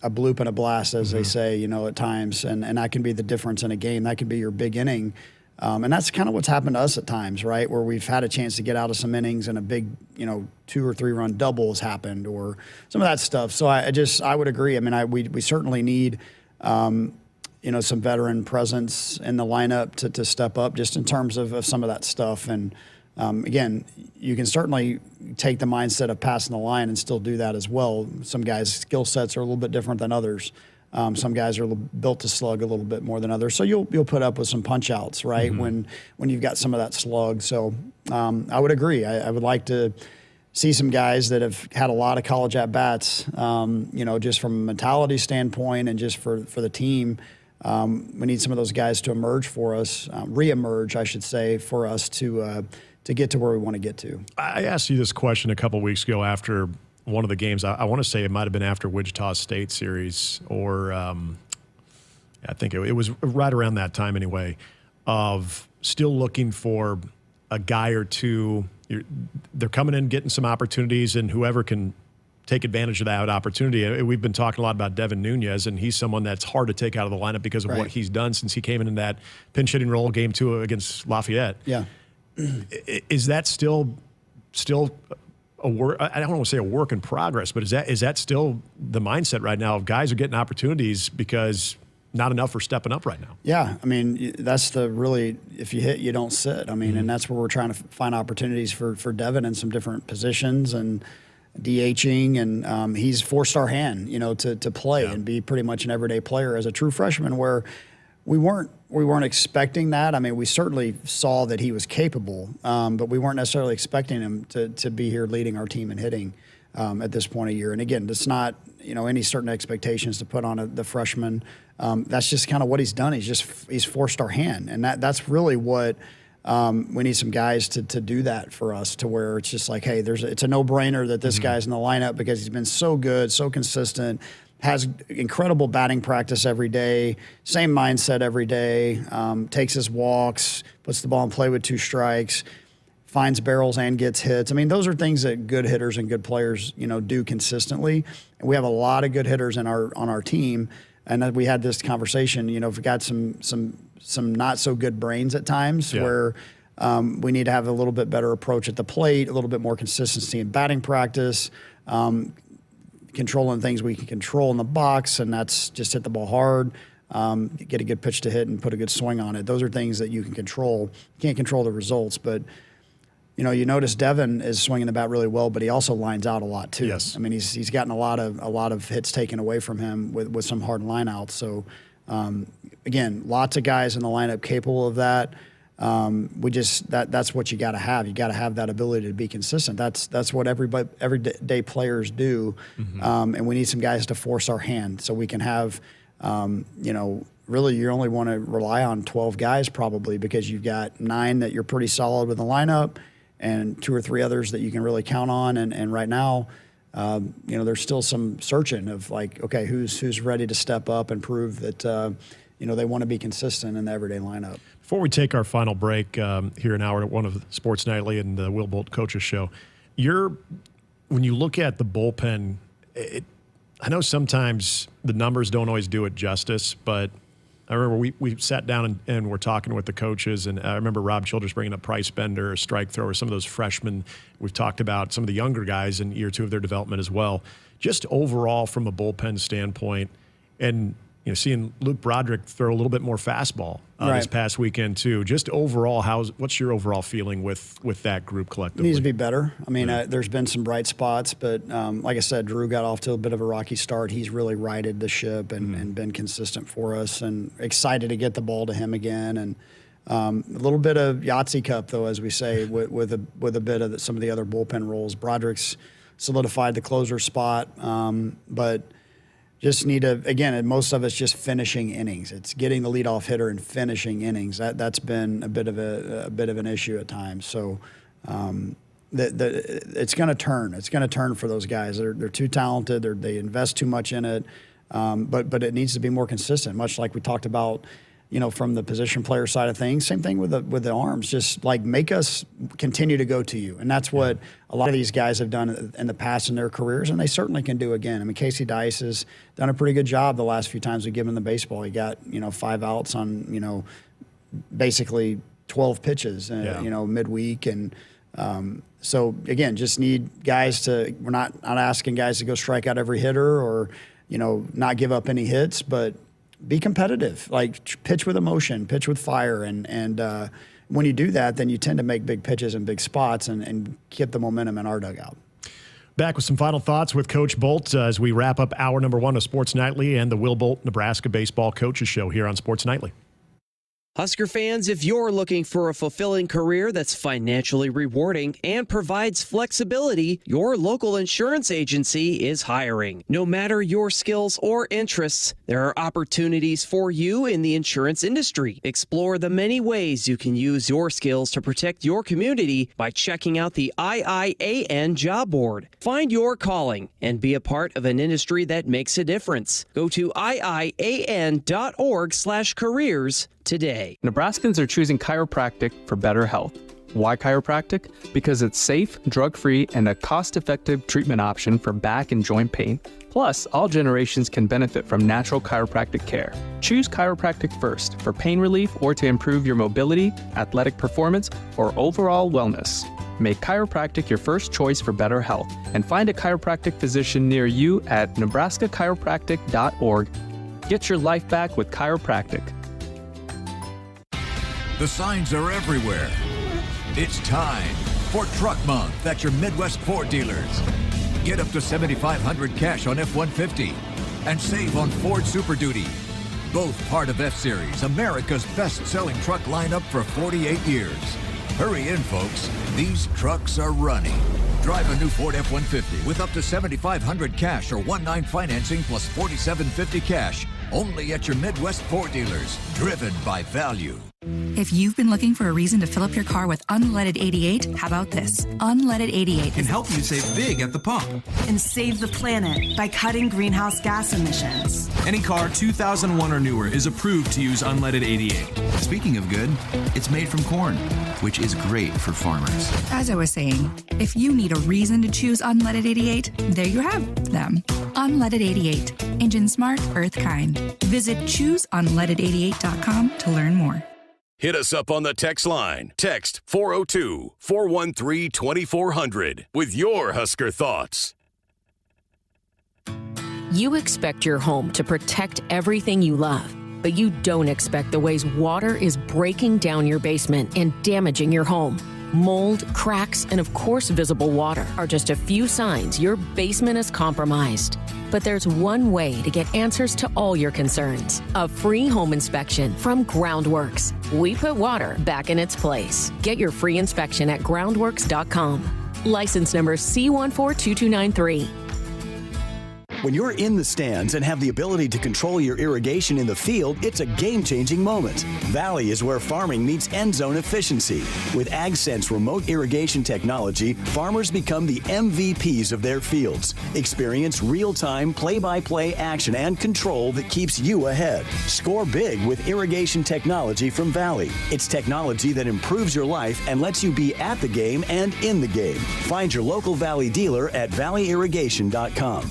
bloop and a blast, as they say, at times, and that can be the difference in a game. That can be your big inning. And that's kind of what's happened to us at times, right, where we've had a chance to get out of some innings and a big, 2 or 3 run double has happened or some of that stuff. So I would agree. I mean, we certainly need, some veteran presence in the lineup to step up just in terms of some of that stuff. And, again, you can certainly take the mindset of passing the line and still do that as well. Some guys' skill sets are a little bit different than others. Some guys are built to slug a little bit more than others. So you'll put up with some punch outs, right, when you've got some of that slug. So I would agree. I would like to see some guys that have had a lot of college at-bats, just from a mentality standpoint and just for the team. We need some of those guys to emerge for us, re-emerge, I should say, for us to get to where we want to get to. I asked you this question a couple weeks ago after one of the games. I want to say it might have been after Wichita State series, or I think it was right around that time anyway, of still looking for a guy or two. They're coming in, getting some opportunities, and whoever can take advantage of that opportunity. We've been talking a lot about Devin Nunez, and he's someone that's hard to take out of the lineup because of what he's done since he came in that pinch hitting role game 2 against Lafayette. Yeah. Is that still a work? I don't want to say a work in progress, but is that still the mindset right now of guys are getting opportunities because not enough are stepping up right now? Yeah, I mean, that's if you hit, you don't sit. I mean, and that's where we're trying to find opportunities for Devin in some different positions and DHing, and he's forced our hand, to play and be pretty much an everyday player as a true freshman, where we weren't expecting that. I mean, we certainly saw that he was capable, but we weren't necessarily expecting him to be here leading our team in hitting at this point of year. And again, it's not any certain expectations to put on the freshman. That's just kind of what he's done. He's forced our hand, and that's really what we need some guys to do that for us, to where it's just like, hey, it's a no-brainer that this guy's in the lineup because he's been so good, so consistent. Has incredible batting practice every day, same mindset every day, takes his walks, puts the ball in play with 2 strikes, finds barrels and gets hits. I mean, those are things that good hitters and good players, do consistently. And we have a lot of good hitters on our team. And we had this conversation, we've got some not so good brains at times where we need to have a little bit better approach at the plate, a little bit more consistency in batting practice, controlling things we can control in the box, and that's just hit the ball hard, get a good pitch to hit, and put a good swing on it. Those are things that you can control. You can't control the results, but you notice Devin is swinging the bat really well, but he also lines out a lot too. Yes. I mean, he's gotten a lot of hits taken away from him with some hard lineouts. So again, lots of guys in the lineup capable of that. That's what you got to have. You got to have that ability to be consistent. That's what everyday players do, and we need some guys to force our hand so we can have, really you only want to rely on 12 guys probably, because you've got 9 that you're pretty solid with the lineup, and 2 or 3 others that you can really count on. And right now, there's still some searching of like, okay, who's ready to step up and prove that they want to be consistent in the everyday lineup. Before we take our final break here an hour at one of Sports Nightly and the Will Bolt Coaches Show, when you look at the bullpen, I know sometimes the numbers don't always do it justice, but I remember we sat down and we're talking with the coaches, and I remember Rob Childress bringing up Price Bender, strike thrower, some of those freshmen. We've talked about some of the younger guys in year 2 of their development as well. Just overall from a bullpen standpoint, and seeing Luke Broderick throw a little bit more fastball this past weekend too. Just overall, what's your overall feeling with that group collectively? It needs to be better. I mean, there's been some bright spots, but like I said, Drew got off to a bit of a rocky start. He's really righted the ship and been consistent for us, and excited to get the ball to him again. And a little bit of Yahtzee Cup, though, as we say, with a bit of some of the other bullpen roles. Broderick's solidified the closer spot, but just need to, again, most of it's just finishing innings. It's getting the leadoff hitter and finishing innings. That's been a bit of an issue at times. So it's going to turn. It's going to turn for those guys. They're too talented. They invest too much in it. But it needs to be more consistent, much like we talked about, from the position player side of things. Same thing with the arms. Just like make us continue to go to you. And that's what a lot of these guys have done in the past in their careers, and they certainly can do again. I mean, Casey Dice has done a pretty good job the last few times we give him the baseball. He got, 5 outs on, basically 12 pitches, midweek. And so, again, just need guys we're not asking guys to go strike out every hitter or, not give up any hits, but be competitive, like pitch with emotion, pitch with fire. And when you do that, then you tend to make big pitches in big spots and get the momentum in our dugout. Back with some final thoughts with Coach Bolt as we wrap up hour number 1 of Sports Nightly and the Will Bolt Nebraska Baseball Coaches Show here on Sports Nightly. Husker fans, if you're looking for a fulfilling career that's financially rewarding and provides flexibility, your local insurance agency is hiring. No matter your skills or interests, there are opportunities for you in the insurance industry. Explore the many ways you can use your skills to protect your community by checking out the IIAN job board. Find your calling and be a part of an industry that makes a difference. Go to iian.org/careers today. Nebraskans are choosing chiropractic for better health. Why chiropractic? Because it's safe, drug-free, and a cost-effective treatment option for back and joint pain. Plus, all generations can benefit from natural chiropractic care. Choose chiropractic first for pain relief or to improve your mobility, athletic performance, or overall wellness. Make chiropractic your first choice for better health and find a chiropractic physician near you at nebraska-chiropractic.org. Get your life back with chiropractic. The signs are everywhere. It's time for Truck Month at your Midwest Ford dealers. Get up to $7,500 cash on F-150 and save on Ford Super Duty. Both part of F-Series, America's best-selling truck lineup for 48 years. Hurry in, folks. These trucks are running. Drive a new Ford F-150 with up to $7,500 cash or 1.9 financing plus $4,750 cash. Only at your Midwest Ford dealers. Driven by value. If you've been looking for a reason to fill up your car with unleaded 88, how about this? Unleaded 88 can help you save big at the pump. And save the planet by cutting greenhouse gas emissions. Any car 2001 or newer is approved to use unleaded 88. Speaking of good, it's made from corn, which is great for farmers. As I was saying, if you need a reason to choose unleaded 88, there you have them. Unleaded 88. Engine smart, earth kind. Visit chooseunleaded88.com to learn more. Hit us up on the text line. Text 402-413-2400 with your Husker thoughts. You expect your home to protect everything you love, but you don't expect the ways water is breaking down your basement and damaging your home. Mold, cracks, and of course visible water are just a few signs your basement is compromised. But there's one way to get answers to all your concerns. A free home inspection from Groundworks. We put water back in its place. Get your free inspection at groundworks.com. License number C142293. When you're in the stands and have the ability to control your irrigation in the field, it's a game-changing moment. Valley is where farming meets end zone efficiency. With AgSense remote irrigation technology, farmers become the MVPs of their fields. Experience real-time, play-by-play action and control that keeps you ahead. Score big with irrigation technology from Valley. It's technology that improves your life and lets you be at the game and in the game. Find your local Valley dealer at valleyirrigation.com.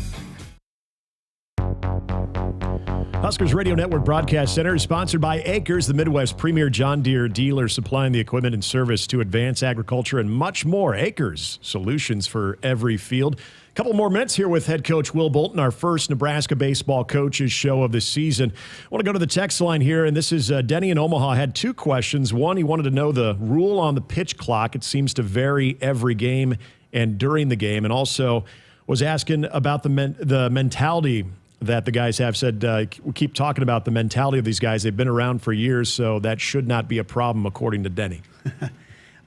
Huskers Radio Network Broadcast Center is sponsored by Akrs, the Midwest premier John Deere dealer supplying the equipment and service to advance agriculture and much more. Akrs, solutions for every field. Couple more minutes here with head coach Will Bolton, our first Nebraska baseball coaches show of the season. I want to go to the text line here, and this is Denny in Omaha had two questions. One, he wanted to know the rule on the pitch clock. It seems to vary every game and during the game, and also was asking about the mentality that the guys have. Said we keep talking about the mentality of these guys. They've been around for years, so that should not be a problem, according to Denny.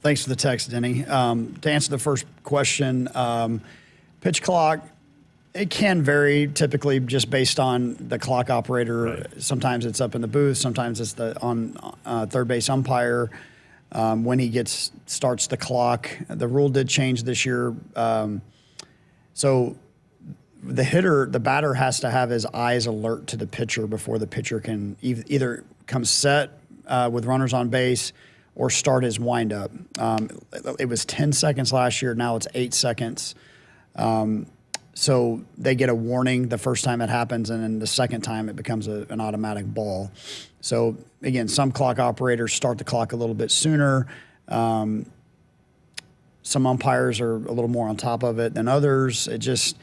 Thanks for the text, Denny. To answer the first question, pitch clock, it can vary typically just based on the clock operator. Right. Sometimes it's up in the booth. Sometimes it's on third base umpire when he starts the clock. The rule did change this year. So the batter has to have his eyes alert to the pitcher before the pitcher can either come set with runners on base or start his windup. It was 10 seconds last year. Now it's 8 seconds. So they get a warning the first time it happens, and then the second time it becomes an automatic ball. So, again, some clock operators start the clock a little bit sooner. Some umpires are a little more on top of it than others. It just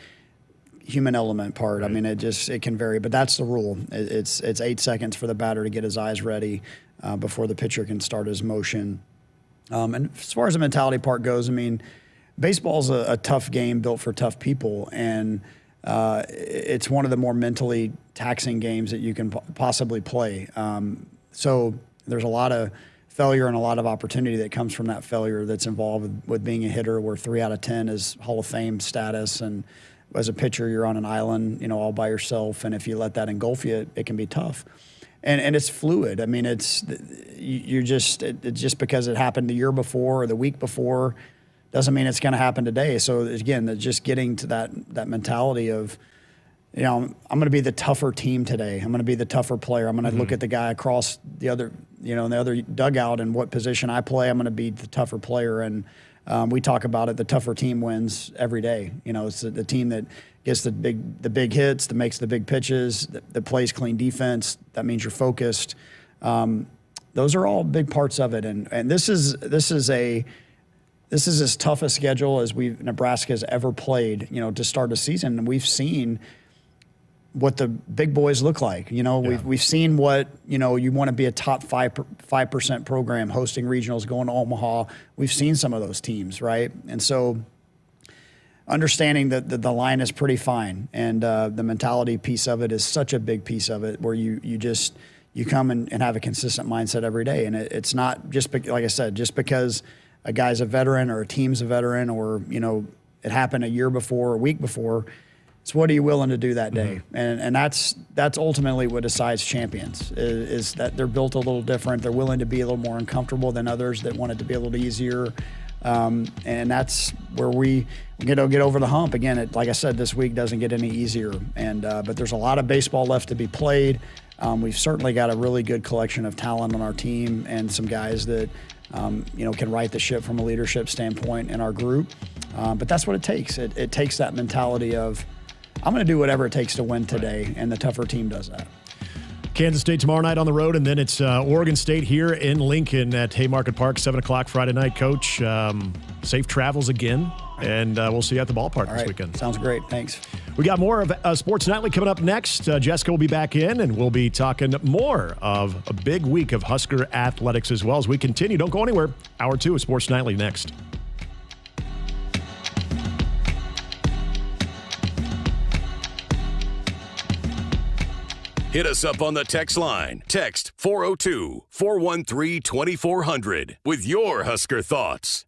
human element part. Right. I mean, it can vary, but that's the rule. It's 8 seconds for the batter to get his eyes ready before the pitcher can start his motion. And as far as the mentality part goes, I mean, baseball's a tough game built for tough people, and it's one of the more mentally taxing games that you can possibly play. So there's a lot of failure and a lot of opportunity that comes from that failure that's involved with being a hitter, where 3 out of 10 is Hall of Fame status, and as a pitcher, you're on an island, all by yourself, and if you let that engulf you, it can be tough. And it's fluid. I mean, it's just because it happened the year before or the week before doesn't mean it's going to happen today. So again, just getting to that mentality of, I'm going to be the tougher team today. I'm going to be the tougher player. I'm going to look at the guy across the other, in the other dugout and what position I play. I'm going to be the tougher player. And we talk about it. The tougher team wins every day. It's the team that gets the big hits, that makes the big pitches, that plays clean defense. That means you're focused. Those are all big parts of it. And this is as tough a schedule as Nebraska has ever played, to start a season. And we've seen what the big boys look like. We've seen what, you want to be a top 5% program, hosting regionals, going to Omaha. We've seen some of those teams, right? And so understanding that the line is pretty fine, and the mentality piece of it is such a big piece of it, where you come and have a consistent mindset every day. And it's not just, like I said, just because a guy's a veteran or a team's a veteran, or, it happened a year before or a week before. It's what are you willing to do that day? Mm-hmm. And that's ultimately what decides champions, is that they're built a little different. They're willing to be a little more uncomfortable than others that want it to be a little easier. And that's where we get over the hump. Again, like I said, this week doesn't get any easier. But there's a lot of baseball left to be played. We've certainly got a really good collection of talent on our team, and some guys that can right the ship from a leadership standpoint in our group. But that's what it takes. It takes that mentality of, I'm going to do whatever it takes to win today, and the tougher team does that. Kansas State tomorrow night on the road, and then it's Oregon State here in Lincoln at Haymarket Park, 7 o'clock Friday night. Coach, safe travels again, and we'll see you at the ballpark this weekend. Sounds great. Thanks. We got more of Sports Nightly coming up next. Jessica will be back in, and we'll be talking more of a big week of Husker athletics as well as we continue. Don't go anywhere. Hour 2 of Sports Nightly next. Hit us up on the text line. Text 402-413-2400 with your Husker thoughts.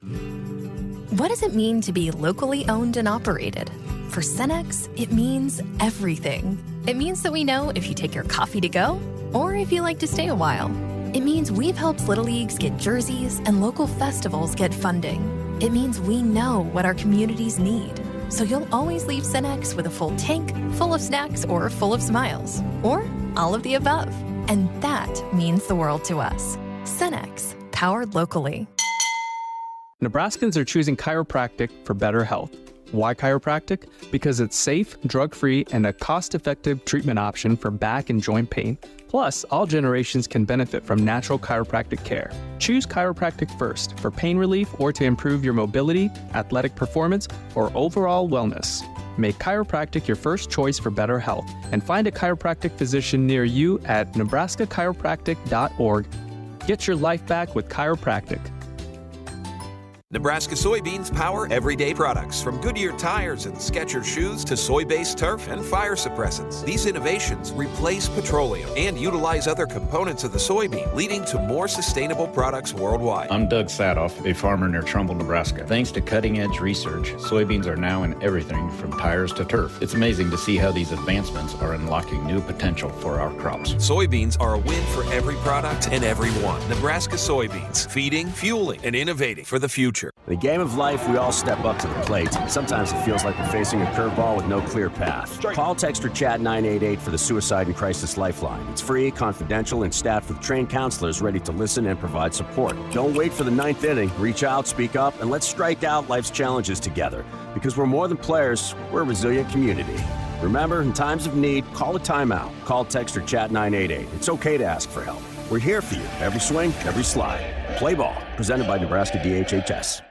What does it mean to be locally owned and operated? For Cenex, it means everything. It means that we know if you take your coffee to go or if you like to stay a while. It means we've helped Little Leagues get jerseys and local festivals get funding. It means we know what our communities need. So you'll always leave Cenex with a full tank, full of snacks, or full of smiles. Or all of the above. And that means the world to us. Cenex, powered locally. Nebraskans are choosing chiropractic for better health. Why chiropractic? Because it's safe, drug-free, and a cost-effective treatment option for back and joint pain. Plus, all generations can benefit from natural chiropractic care. Choose chiropractic first for pain relief or to improve your mobility, athletic performance, or overall wellness. Make chiropractic your first choice for better health and find a chiropractic physician near you at nebraska-chiropractic.org. Get your life back with chiropractic. Nebraska soybeans power everyday products, from Goodyear tires and Skechers shoes to soy-based turf and fire suppressants. These innovations replace petroleum and utilize other components of the soybean, leading to more sustainable products worldwide. I'm Doug Sadoff, a farmer near Trumbull, Nebraska. Thanks to cutting-edge research, soybeans are now in everything from tires to turf. It's amazing to see how these advancements are unlocking new potential for our crops. Soybeans are a win for every product and everyone. Nebraska soybeans, feeding, fueling, and innovating for the future. In the game of life, we all step up to the plate. Sometimes it feels like we're facing a curveball with no clear path. Call, text, or chat 988 for the Suicide and Crisis Lifeline. It's free, confidential, and staffed with trained counselors ready to listen and provide support. Don't wait for the ninth inning. Reach out, speak up, and let's strike out life's challenges together. Because we're more than players, we're a resilient community. Remember, in times of need, call a timeout. Call, text, or chat 988. It's okay to ask for help. We're here for you. Every swing, every slide. Play ball. Presented by Nebraska DHHS.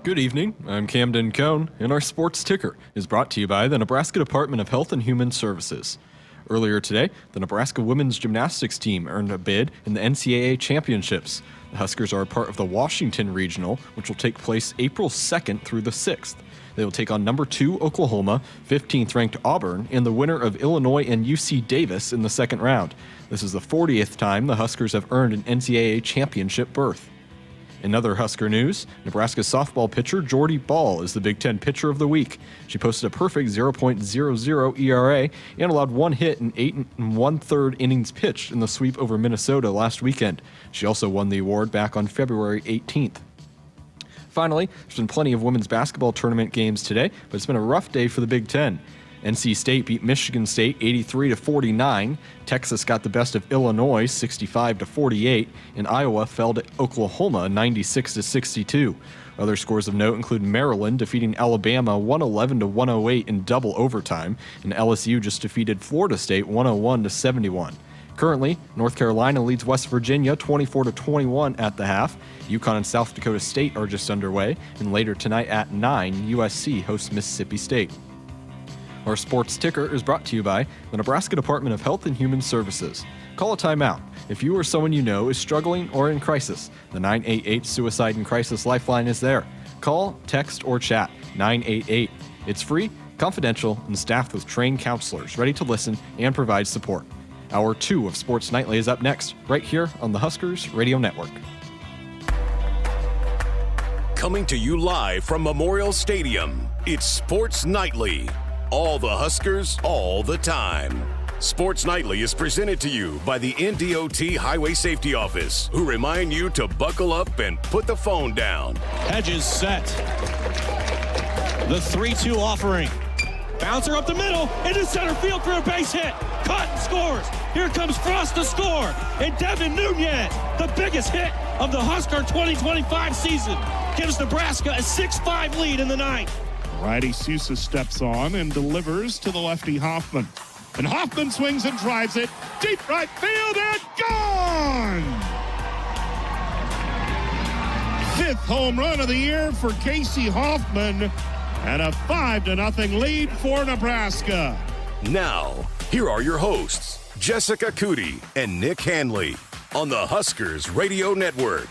Good evening, I'm Camden Cohn, and our sports ticker is brought to you by the Nebraska Department of Health and Human Services. Earlier today, the Nebraska women's gymnastics team earned a bid in the NCAA championships. The Huskers are a part of the Washington Regional, which will take place April 2nd through the 6th. They will take on number 2 Oklahoma, 15th ranked Auburn, and the winner of Illinois and UC Davis in the second round. This is the 40th time the Huskers have earned an NCAA championship berth. In other Husker news, Nebraska softball pitcher Jordy Ball is the Big Ten Pitcher of the Week. She posted a perfect 0.00 ERA and allowed 1 hit in 8 1/3 innings pitched in the sweep over Minnesota last weekend. She also won the award back on February 18th. Finally, there's been plenty of women's basketball tournament games today, but it's been a rough day for the Big Ten. NC State beat Michigan State 83-49. Texas got the best of Illinois 65-48, and Iowa fell to Oklahoma 96-62. Other scores of note include Maryland defeating Alabama 111-108 in double overtime, and LSU just defeated Florida State 101-71. Currently, North Carolina leads West Virginia 24-21 at the half. UConn and South Dakota State are just underway, and later tonight at 9, USC hosts Mississippi State. Our sports ticker is brought to you by the Nebraska Department of Health and Human Services. Call a timeout if you or someone you know is struggling or in crisis. The 988 Suicide and Crisis Lifeline is there. Call, text, or chat 988. It's free, confidential, and staffed with trained counselors ready to listen and provide support. Hour 2 of Sports Nightly is up next, right here on the Huskers Radio Network. Coming to you live from Memorial Stadium, it's Sports Nightly. All the Huskers, all the time. Sports Nightly is presented to you by the NDOT Highway Safety Office, who remind you to buckle up and put the phone down. Hedges set. The 3-2 offering. Bouncer up the middle, into center field for a base hit. Cotton scores. Here comes Frost to score. And Devin Nunez, the biggest hit of the Husker 2025 season, gives Nebraska a 6-5 lead in the ninth. Righty Sousa steps on and delivers to the lefty Hoffman. And Hoffman swings and drives it deep right field and gone! 5th home run of the year for Casey Hoffman and a 5-0 lead for Nebraska. Now, here are your hosts, Jessica Coody and Nick Hanley on the Huskers Radio Network.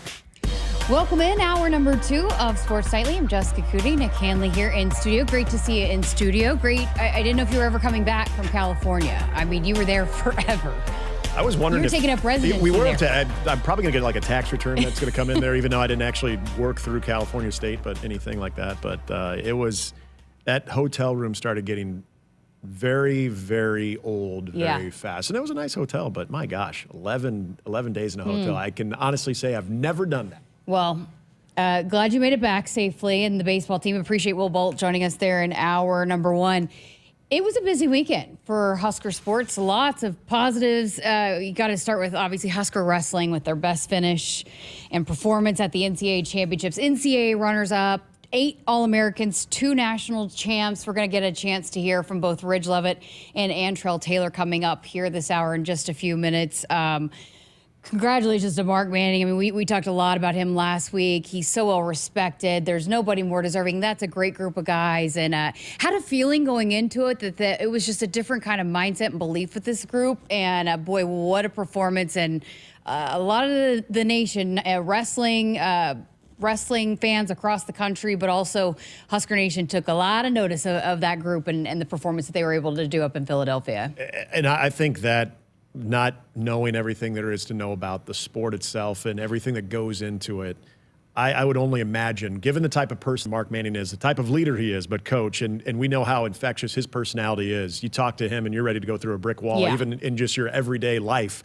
Welcome in, hour number 2 of Sports Nightly. I'm Jessica Coody, Nick Hanley here in studio. Great to see you in studio. Great. I didn't know if you were ever coming back from California. I mean, you were there forever. I was wondering if taking up residency we were there. I'm probably going to get like a tax return that's going to come in there, even though I didn't actually work through California State, but anything like that. But it was, that hotel room started getting very, very old very fast. And it was a nice hotel, but my gosh, 11 days in a hotel. I can honestly say I've never done that. Well, glad you made it back safely, and the baseball team. Appreciate Will Bolt joining us there in hour number 1. It was a busy weekend for Husker sports. Lots of positives. You got to start with, obviously, Husker wrestling with their best finish and performance at the NCAA championships. NCAA runners-up, 8 All-Americans, 2 national champs. We're going to get a chance to hear from both Ridge Lovett and Antrell Taylor coming up here this hour in just a few minutes. Congratulations to Mark Manning. I mean, we talked a lot about him last week. He's so well respected. There's nobody more deserving. That's a great group of guys. And had a feeling going into it that it was just a different kind of mindset and belief with this group. And boy, what a performance. And a lot of the nation, wrestling fans across the country, but also Husker Nation took a lot of notice of that group and the performance that they were able to do up in Philadelphia. And I think that not knowing everything there is to know about the sport itself and everything that goes into it, I would only imagine, given the type of person Mark Manning is, the type of leader he is, but coach, and we know how infectious his personality is. You talk to him and you're ready to go through a brick wall, even in just your everyday life,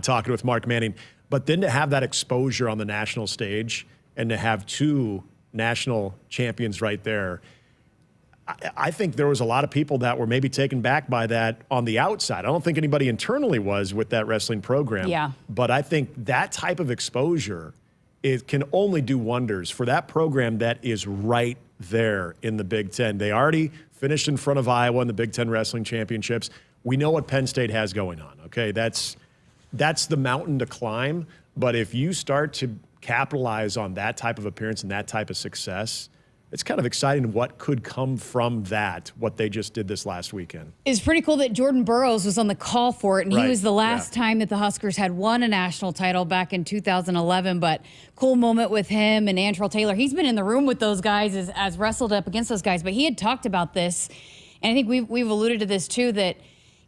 talking with Mark Manning. But then to have that exposure on the national stage and to have 2 national champions right there, I think there was a lot of people that were maybe taken back by that on the outside. I don't think anybody internally was with that wrestling program. Yeah. But I think that type of exposure can only do wonders for that program that is right there in the Big Ten. They already finished in front of Iowa in the Big Ten Wrestling Championships. We know what Penn State has going on, okay? That's the mountain to climb. But if you start to capitalize on that type of appearance and that type of success, it's kind of exciting what could come from that, what they just did this last weekend. It's pretty cool that Jordan Burroughs was on the call for it, and he was the last time that the Huskers had won a national title back in 2011. But cool moment with him and Antrell Taylor. He's been in the room with those guys, as wrestled up against those guys, but he had talked about this, and I think we've alluded to this too, that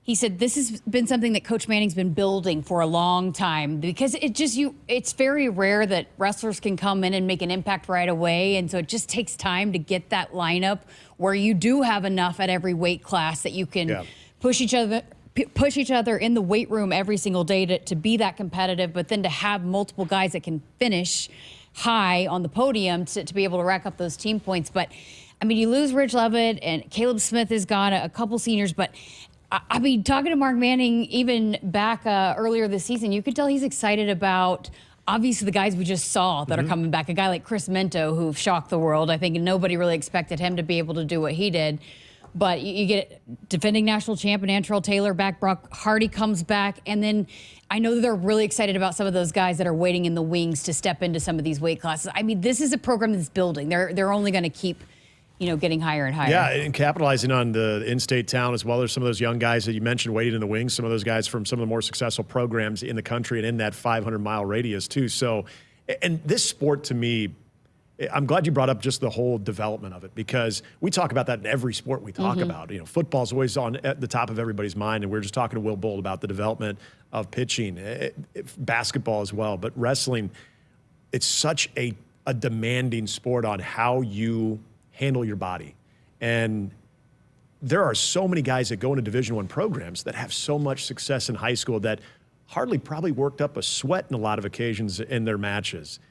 he said this has been something that Coach Manning's been building for a long time, because it's very rare that wrestlers can come in and make an impact right away. And so it just takes time to get that lineup where you do have enough at every weight class that you can push each other in the weight room every single day to be that competitive, but then to have multiple guys that can finish high on the podium to be able to rack up those team points. But I mean, you lose Ridge Lovett and Caleb Smith is gone, a couple seniors, but I mean, talking to Mark Manning even back earlier this season, you could tell he's excited about, obviously, the guys we just saw that are coming back. A guy like Chris Minto, who shocked the world. I think nobody really expected him to be able to do what he did. But you get defending national champion Antrell Taylor back, Brock Hardy comes back, and then I know that they're really excited about some of those guys that are waiting in the wings to step into some of these weight classes. I mean, this is a program that's building. They're only going to keep getting higher and higher. Yeah, and capitalizing on the in-state talent as well. There's some of those young guys that you mentioned waiting in the wings, some of those guys from some of the more successful programs in the country and in that 500-mile radius too. So, and this sport to me, I'm glad you brought up just the whole development of it, because we talk about that in every sport we talk about. Football's always at the top of everybody's mind, and we were just talking to Will Bolt about the development of pitching, basketball as well. But wrestling, it's such a demanding sport on how you handle your body. And there are so many guys that go into Division I programs that have so much success in high school that hardly probably worked up a sweat in a lot of occasions in their matches.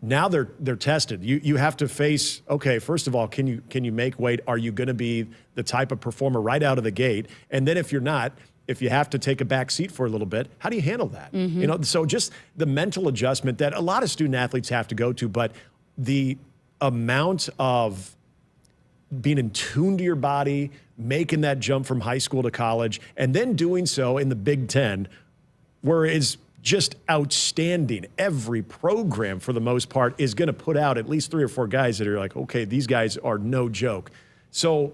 Now they're tested. You have to face, okay, first of all, can you make weight? Are you going to be the type of performer right out of the gate? And then if you're not, if you have to take a back seat for a little bit, how do you handle that? So just the mental adjustment that a lot of student athletes have to go to, but the amount of being in tune to your body, making that jump from high school to college, and then doing so in the Big Ten, where it's just outstanding. Every program, for the most part, is going to put out at least 3 or 4 guys that are like, okay, these guys are no joke. So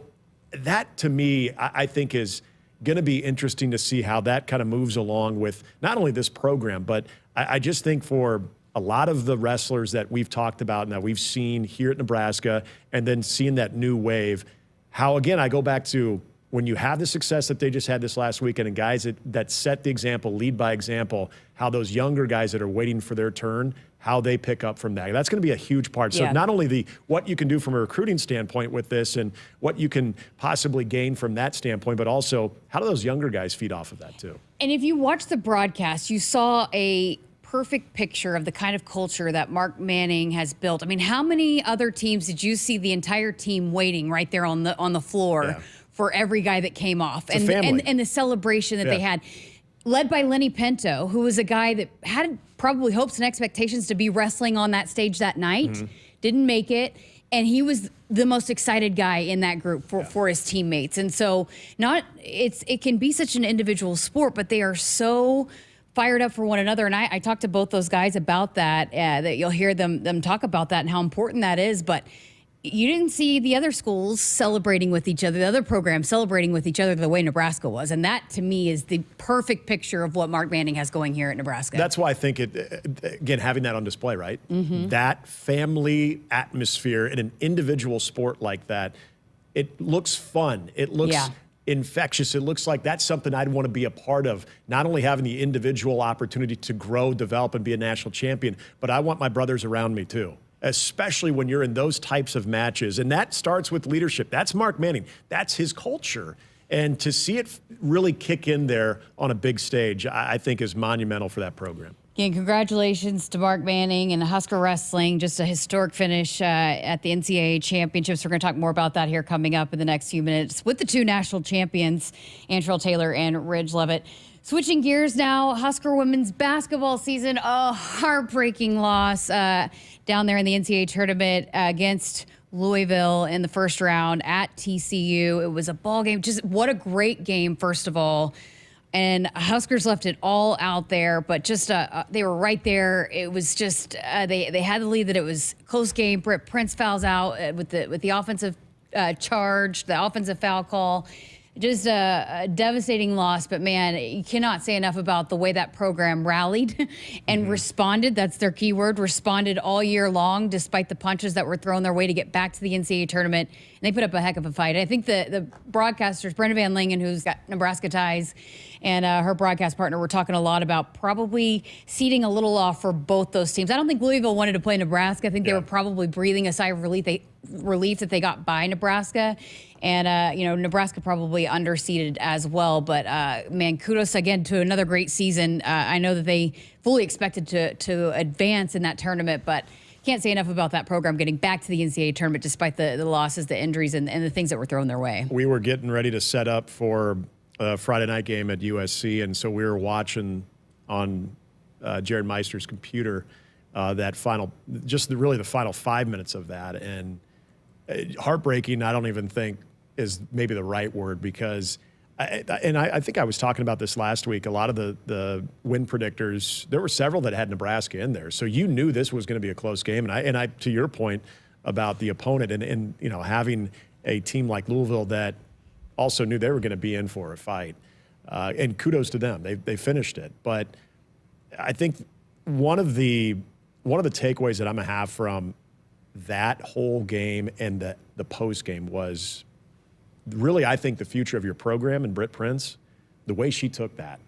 that, to me, I think is going to be interesting to see how that kind of moves along with not only this program, but I just think for a lot of the wrestlers that we've talked about and that we've seen here at Nebraska, and then seeing that new wave, how, again, I go back to when you have the success that they just had this last weekend and guys that set the example, lead by example, how those younger guys that are waiting for their turn, how they pick up from that. That's going to be a huge part. So not only what you can do from a recruiting standpoint with this and what you can possibly gain from that standpoint, but also how do those younger guys feed off of that too? And if you watch the broadcast, you saw a perfect picture of the kind of culture that Mark Manning has built. I mean, how many other teams did you see the entire team waiting right there on the floor for every guy that came off, and the celebration that they had, led by Lenny Pinto, who was a guy that had probably hopes and expectations to be wrestling on that stage that night, didn't make it, and he was the most excited guy in that group for his teammates. And so it can be such an individual sport, but they are so fired up for one another. And I talked to both those guys about that, that you'll hear them talk about that and how important that is. But you didn't see the other schools celebrating with each other, the other programs celebrating with each other the way Nebraska was. And that, to me, is the perfect picture of what Mark Manning has going here at Nebraska. That's why I think again, having that on display, right? That family atmosphere in an individual sport like that, it looks fun. It looks infectious. It looks like that's something I'd want to be a part of, not only having the individual opportunity to grow, develop, and be a national champion, but I want my brothers around me too, especially when you're in those types of matches. And that starts with leadership. That's Mark Manning. That's his culture. And to see it really kick in there on a big stage, I think is monumental for that program. Again, congratulations to Mark Manning and Husker Wrestling. Just a historic finish at the NCAA Championships. We're going to talk more about that here coming up in the next few minutes with the 2 national champions, Antrell Taylor and Ridge Lovett. Switching gears now, Husker women's basketball season, a heartbreaking loss down there in the NCAA tournament against Louisville in the first round at TCU. It was a ball game. Just what a great game, first of all. And Huskers left it all out there, but just they were right there. It was just they had the lead that it was a close game. Britt Prince fouls out with the offensive charge, the offensive foul call. Just a devastating loss, but man, you cannot say enough about the way that program rallied and responded. That's their key word, responded all year long, despite the punches that were thrown their way to get back to the NCAA tournament. And they put up a heck of a fight. I think the broadcasters, Brenda Van Lingen, who's got Nebraska ties, and her broadcast partner, were talking a lot about probably seeding a little off for both those teams. I don't think Louisville wanted to play Nebraska. I think they were probably breathing a sigh of relief that they got by Nebraska. And, Nebraska probably underseeded as well. But, man, kudos again to another great season. I know that they fully expected to advance in that tournament, but can't say enough about that program getting back to the NCAA tournament despite the losses, the injuries, and the things that were thrown their way. We were getting ready to set up for a Friday night game at USC, and so we were watching on Jared Meister's computer that final, really the final 5 minutes of that. And heartbreaking, I don't even think is maybe the right word, because I think I was talking about this last week. A lot of the win predictors, there were several that had Nebraska in there, so you knew this was going to be a close game. And I to your point about the opponent and having a team like Louisville that also knew they were going to be in for a fight, and kudos to them, they finished it. But I think one of the takeaways that I'm gonna have from that whole game and the post game was really, I think, the future of your program and Britt Prince, the way she took that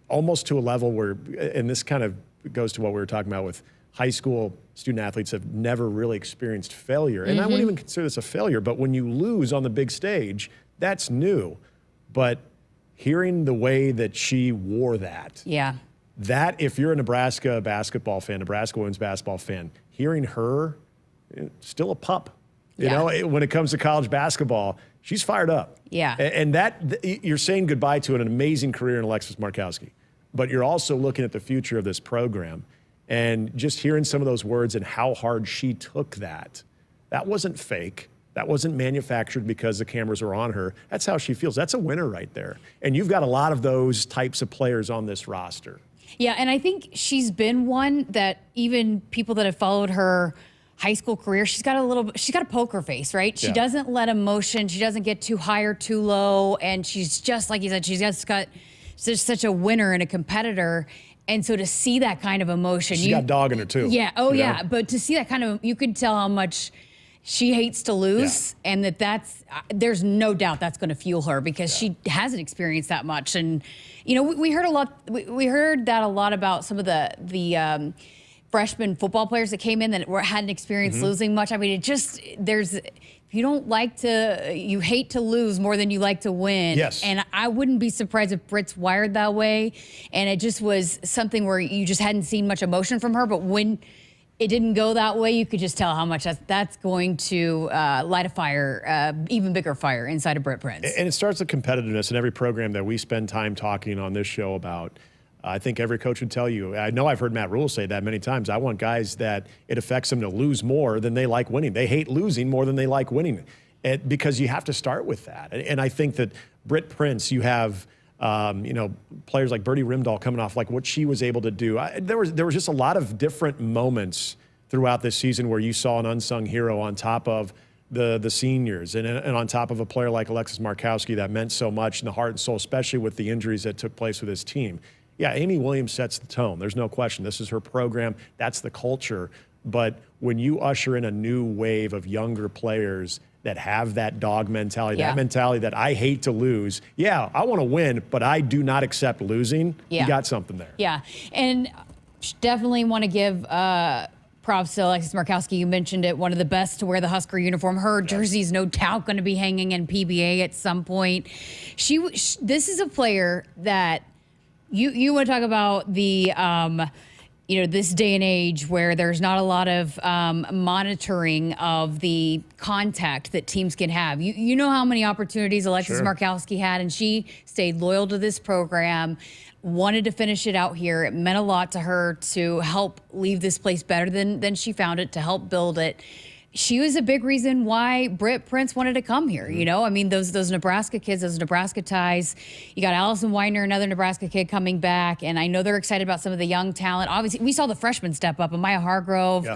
almost to a level where, and this kind of goes to what we were talking about with high school student athletes have never really experienced failure. And I wouldn't even consider this a failure, but when you lose on the big stage, that's new. But hearing the way that she wore that, that if you're a Nebraska basketball fan, Nebraska women's basketball fan, hearing her, still a pup. You know, when it comes to college basketball, she's fired up. Yeah. And that you're saying goodbye to an amazing career in Alexis Markowski, but you're also looking at the future of this program. And just hearing some of those words and how hard she took that wasn't fake. That wasn't manufactured because the cameras were on her. That's how she feels. That's a winner right there. And you've got a lot of those types of players on this roster. Yeah, and I think she's been one that even people that have followed her high school career, she's got a poker face, right? She doesn't let emotion, she doesn't get too high or too low, and she's just, like you said, she's just got such a winner and a competitor. And so to see that kind of emotion, she's got dog in her too. Yeah, yeah, but to see that kind of, you could tell how much she hates to lose, and there's no doubt that's going to fuel her because she hasn't experienced that much. And we heard that a lot about some of the freshman football players that came in that hadn't experienced losing much. I mean, you hate to lose more than you like to win. Yes. And I wouldn't be surprised if Britt's wired that way. And it just was something where you just hadn't seen much emotion from her. But when it didn't go that way, you could just tell how much that's going to light a fire, even bigger fire inside of Britt Prince. And it starts with competitiveness in every program that we spend time talking on this show about. I think every coach would tell you, I know I've heard Matt Rule say that many times, I want guys that it affects them to lose more than they like winning. They hate losing more than they like winning, because you have to start with that. And I think that Britt Prince, you have players like Birdie Rimdahl coming off like what she was able to do. There was just a lot of different moments throughout this season where you saw an unsung hero on top of the seniors and on top of a player like Alexis Markowski that meant so much in the heart and soul, especially with the injuries that took place with his team. Yeah, Amy Williams sets the tone. There's no question. This is her program. That's the culture. But when you usher in a new wave of younger players that have that dog mentality, that mentality that I hate to lose. Yeah, I want to win, but I do not accept losing. You got something there. Yeah, and definitely want to give props to Alexis Markowski. You mentioned it, one of the best to wear the Husker uniform. Her jersey's no doubt going to be hanging in PBA at some point. This is a player that you want to talk about the this day and age where there's not a lot of monitoring of the contact that teams can have. You know how many opportunities Alexis Markowski had, and she stayed loyal to this program, wanted to finish it out here. It meant a lot to her to help leave this place better than she found it, to help build it. she was a big reason why Britt Prince wanted to come here. You know, I mean, those Nebraska kids, those Nebraska ties. You got Allison Weidner, another Nebraska kid coming back, and I know they're excited about some of the young talent. Obviously, we saw the freshmen step up. Amaya Hargrove,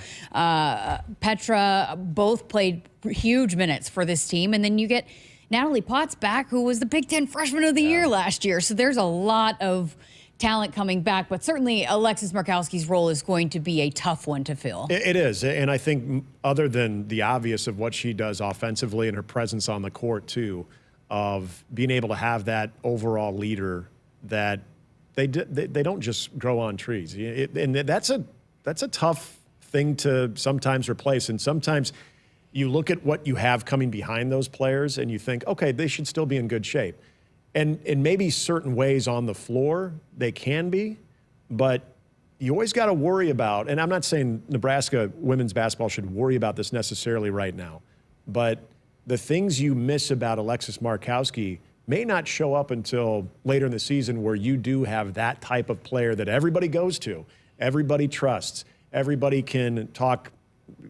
Petra, both played huge minutes for this team, and then you get Natalie Potts back, who was the Big Ten Freshman of the Year last year. So there's a lot of talent coming back, but certainly Alexis Markowski's role is going to be a tough one to fill. It is, and I think other than the obvious of what she does offensively and her presence on the court too, of being able to have that overall leader that they don't just grow on trees, and that's a tough thing to sometimes replace, and sometimes you look at what you have coming behind those players and you think, okay, they should still be in good shape. And in maybe certain ways on the floor, they can be, but you always got to worry about, and I'm not saying Nebraska women's basketball should worry about this necessarily right now, but the things you miss about Alexis Markowski may not show up until later in the season, where you do have that type of player that everybody goes to, everybody trusts, everybody can talk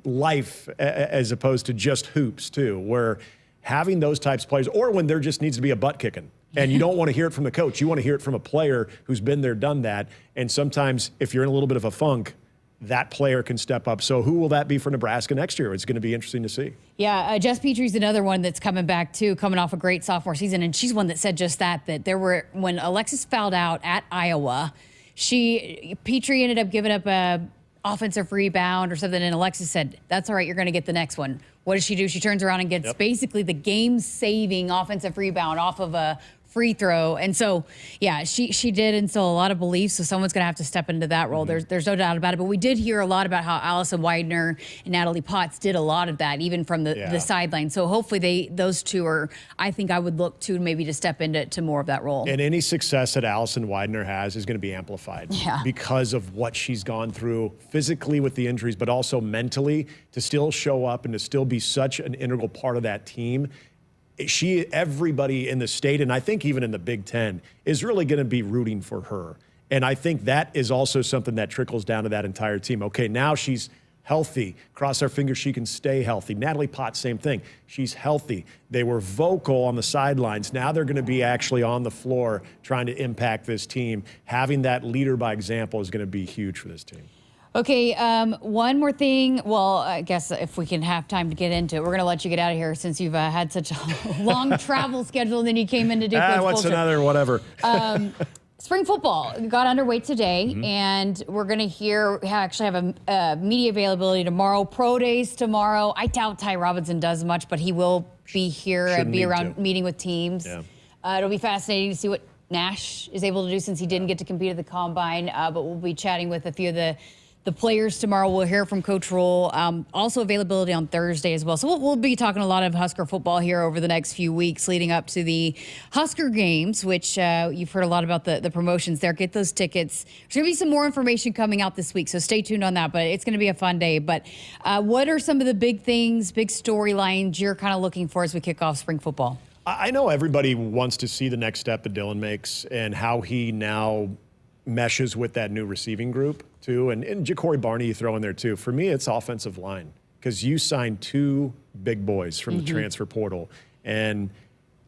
life as opposed to just hoops too, where having those types of players, or when there just needs to be a butt kicking. And you don't want to hear it from the coach. You want to hear it from a player who's been there, done that. And sometimes if you're in a little bit of a funk, that player can step up. So who will that be for Nebraska next year? It's going to be interesting to see. Yeah, Jess Petrie's another one that's coming back too, coming off a great sophomore season. And she's one that said just that there were, when Alexis fouled out at Iowa, Petrie ended up giving up a offensive rebound or something, and Alexis said, that's all right, you're going to get the next one. What does she do? She turns around and gets basically the game-saving offensive rebound off of a free throw. And so, yeah, she did instill a lot of beliefs, so someone's going to have to step into that role. There's no doubt about it. But we did hear a lot about how Allison Weidner and Natalie Potts did a lot of that, even from the sideline. So hopefully those two are, I think I would look to maybe to step into more of that role. And any success that Allison Weidner has is going to be amplified because of what she's gone through physically with the injuries, but also mentally to still show up and to still be such an integral part of that team. Everybody in the state, and I think even in the Big Ten, is really going to be rooting for her. And I think that is also something that trickles down to that entire team. Okay, now she's healthy. Cross our fingers she can stay healthy. Natalie Potts, same thing. She's healthy. They were vocal on the sidelines. Now they're going to be actually on the floor trying to impact this team. Having that leader by example is going to be huge for this team. Okay, one more thing. Well, I guess if we can have time to get into it, we're going to let you get out of here since you've had such a long travel schedule, and then you came in to do what's another whatever. Spring football got underway today, and we're going to actually have a media availability tomorrow, pro days tomorrow. I doubt Ty Robinson does much, but he will be here and be around meeting with teams. Yeah. It'll be fascinating to see what Nash is able to do since he didn't get to compete at the Combine, but we'll be chatting with a few of the players tomorrow. We'll hear from Coach Roll. Also availability on Thursday as well. So we'll be talking a lot of Husker football here over the next few weeks leading up to the Husker games, which you've heard a lot about the promotions there. Get those tickets. There's going to be some more information coming out this week, so stay tuned on that. But it's going to be a fun day. But what are some of the big things, big storylines you're kind of looking for as we kick off spring football? I know everybody wants to see the next step that Dylan makes and how he now meshes with that new receiving group too, and Ja'Cory Barney you throw in there too. For me, it's offensive line, because you signed two big boys from the transfer portal, and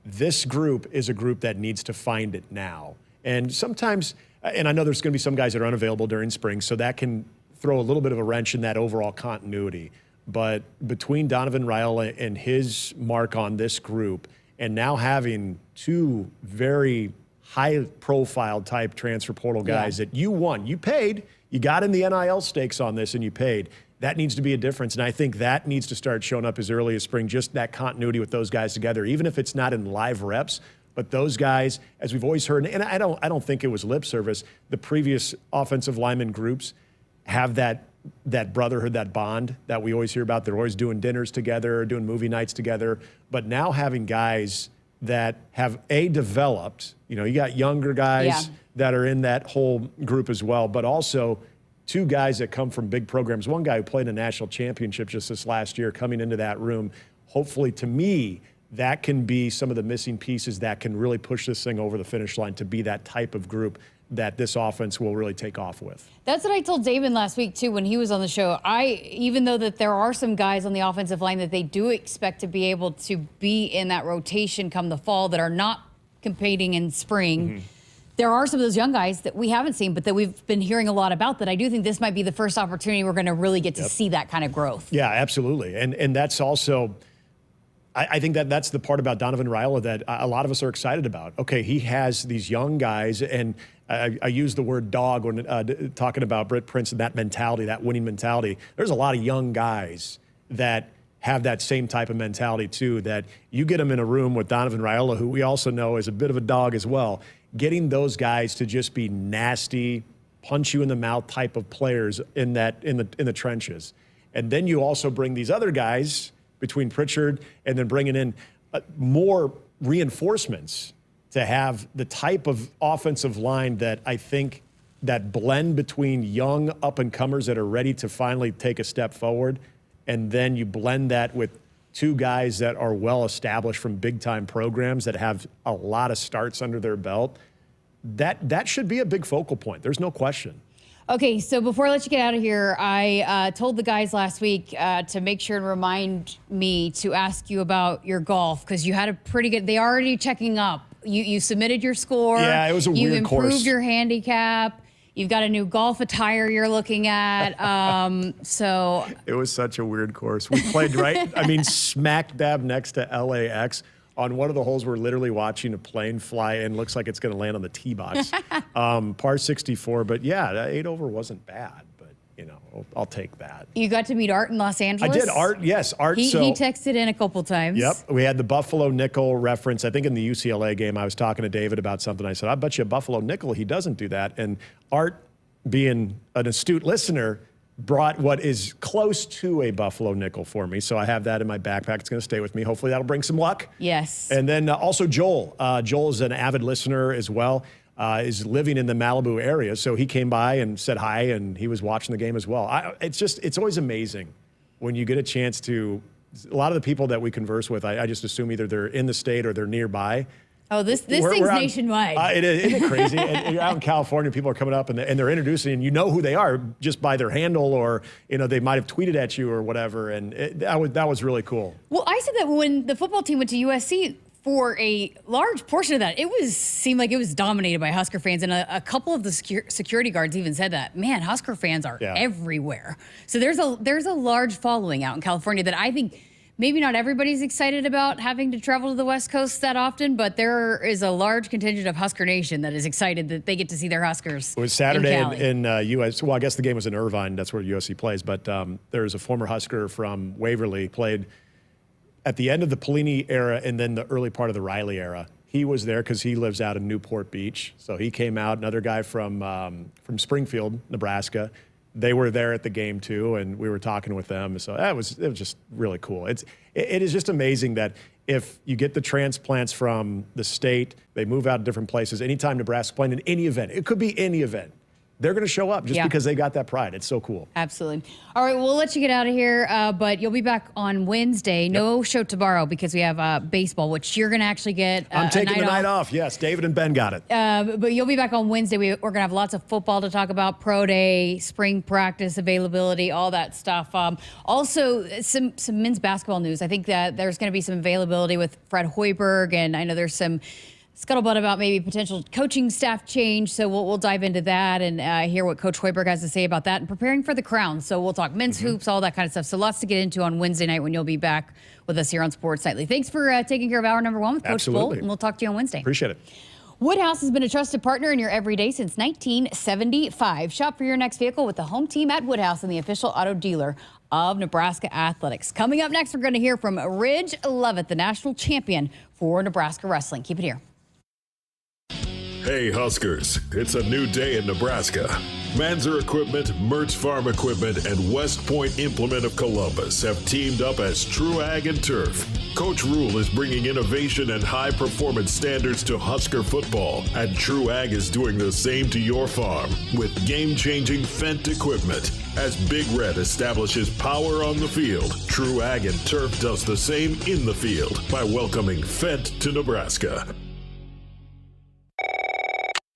this group is a group that needs to find it now. And sometimes, and I know there's going to be some guys that are unavailable during spring, so that can throw a little bit of a wrench in that overall continuity. But between Donovan Raiola and his mark on this group, and now having two very high-profile type transfer portal guys that you paid, you got in the NIL stakes on this and you paid. That needs to be a difference, and I think that needs to start showing up as early as spring, just that continuity with those guys together, even if it's not in live reps. But those guys, as we've always heard, and I don't think it was lip service, the previous offensive lineman groups have that brotherhood, that bond that we always hear about. They're always doing dinners together, doing movie nights together. But now having guys that have developed, you got younger guys that are in that whole group as well, but also two guys that come from big programs. One guy who played in a national championship just this last year coming into that room. Hopefully, to me, that can be some of the missing pieces that can really push this thing over the finish line to be that type of group that this offense will really take off with. That's what I told Damon last week, too, when he was on the show. Even though that there are some guys on the offensive line that they do expect to be able to be in that rotation come the fall that are not competing in spring, there are some of those young guys that we haven't seen, but that we've been hearing a lot about, that I do think this might be the first opportunity we're going to really get to see that kind of growth. Yeah, absolutely. And that's also, I think that's the part about Donovan Raiola that a lot of us are excited about. Okay, he has these young guys, and I use the word dog when talking about Britt Prince and that mentality, that winning mentality. There's a lot of young guys that have that same type of mentality too, that you get them in a room with Donovan Raiola, who we also know is a bit of a dog as well, getting those guys to just be nasty, punch you in the mouth type of players in the trenches. And then you also bring these other guys between Pritchard and then bringing in more reinforcements to have the type of offensive line that I think that blend between young up-and-comers that are ready to finally take a step forward, and then you blend that with two guys that are well-established from big-time programs that have a lot of starts under their belt. That should be a big focal point. There's no question. Okay, so before I let you get out of here, I told the guys last week to make sure and remind me to ask you about your golf, because you had a pretty good, they already checking up. You submitted your score. Yeah, it was a weird course. You improved your handicap. You've got a new golf attire you're looking at. So it was such a weird course. We played smack dab next to LAX. On one of the holes, we're literally watching a plane fly in. Looks like it's going to land on the tee box. Par 64, but yeah, that 8 over wasn't bad. But I'll take that. You got to meet Art in Los Angeles? I did. Art, yes. Art. He texted in a couple times. Yep. We had the Buffalo nickel reference. I think in the UCLA game, I was talking to David about something. I said, I bet you a Buffalo nickel, he doesn't do that. And Art, being an astute listener, brought what is close to a Buffalo nickel for me. So I have that in my backpack. It's going to stay with me. Hopefully that'll bring some luck. Yes. And then also Joel. Joel is an avid listener as well. Is living in the Malibu area. So he came by and said hi, and he was watching the game as well. It's always amazing when you get a chance to, a lot of the people that we converse with, I just assume either they're in the state or they're nearby. Oh, this thing's nationwide. Isn't it crazy? And you're out in California, people are coming up and they're introducing, and you know who they are just by their handle, or they might have tweeted at you or whatever. And that was really cool. Well, I said that when the football team went to USC, for a large portion of that, seemed like it was dominated by Husker fans, and a couple of the security guards even said that. Man, Husker fans are everywhere. So there's a large following out in California that I think maybe not everybody's excited about having to travel to the West Coast that often, but there is a large contingent of Husker Nation that is excited that they get to see their Huskers. It was Saturday in US. Well, I guess the game was in Irvine. That's where USC plays. But there's a former Husker from Waverly, played at the end of the Pelini era and then the early part of the Riley era. He was there because he lives out in Newport Beach. So he came out. Another guy from Springfield, Nebraska. They were there at the game too, and we were talking with them. So it was just really cool. It is just amazing that if you get the transplants from the state, they move out to different places. Anytime Nebraska's playing in any event, it could be any event, they're going to show up just because they got that pride. It's so cool. Absolutely. All right, we'll let you get out of here, but you'll be back on Wednesday. No show tomorrow because we have baseball, which you're going to actually get I'm taking the night off. Yes, David and Ben got it. But you'll be back on Wednesday. We're going to have lots of football to talk about, pro day, spring practice availability, all that stuff. Also, some men's basketball news. I think that there's going to be some availability with Fred Hoiberg, and I know there's some scuttlebutt about maybe potential coaching staff change. So we'll dive into that and hear what Coach Hoiberg has to say about that and preparing for the crown. So we'll talk men's hoops, all that kind of stuff. So lots to get into on Wednesday night when you'll be back with us here on Sports Nightly. Thanks for taking care of hour number 1 with Coach Bull, and we'll talk to you on Wednesday. Appreciate it. Woodhouse has been a trusted partner in your everyday since 1975. Shop for your next vehicle with the home team at Woodhouse and the official auto dealer of Nebraska Athletics. Coming up next, we're going to hear from Ridge Lovett, the national champion for Nebraska wrestling. Keep it here. Hey Huskers, it's a new day in Nebraska. Manzer Equipment, Mertz Farm Equipment, and West Point Implement of Columbus have teamed up as True Ag and Turf. Coach Rule is bringing innovation and high-performance standards to Husker football, and True Ag is doing the same to your farm with game-changing Fendt equipment. As Big Red establishes power on the field, True Ag and Turf does the same in the field by welcoming Fendt to Nebraska.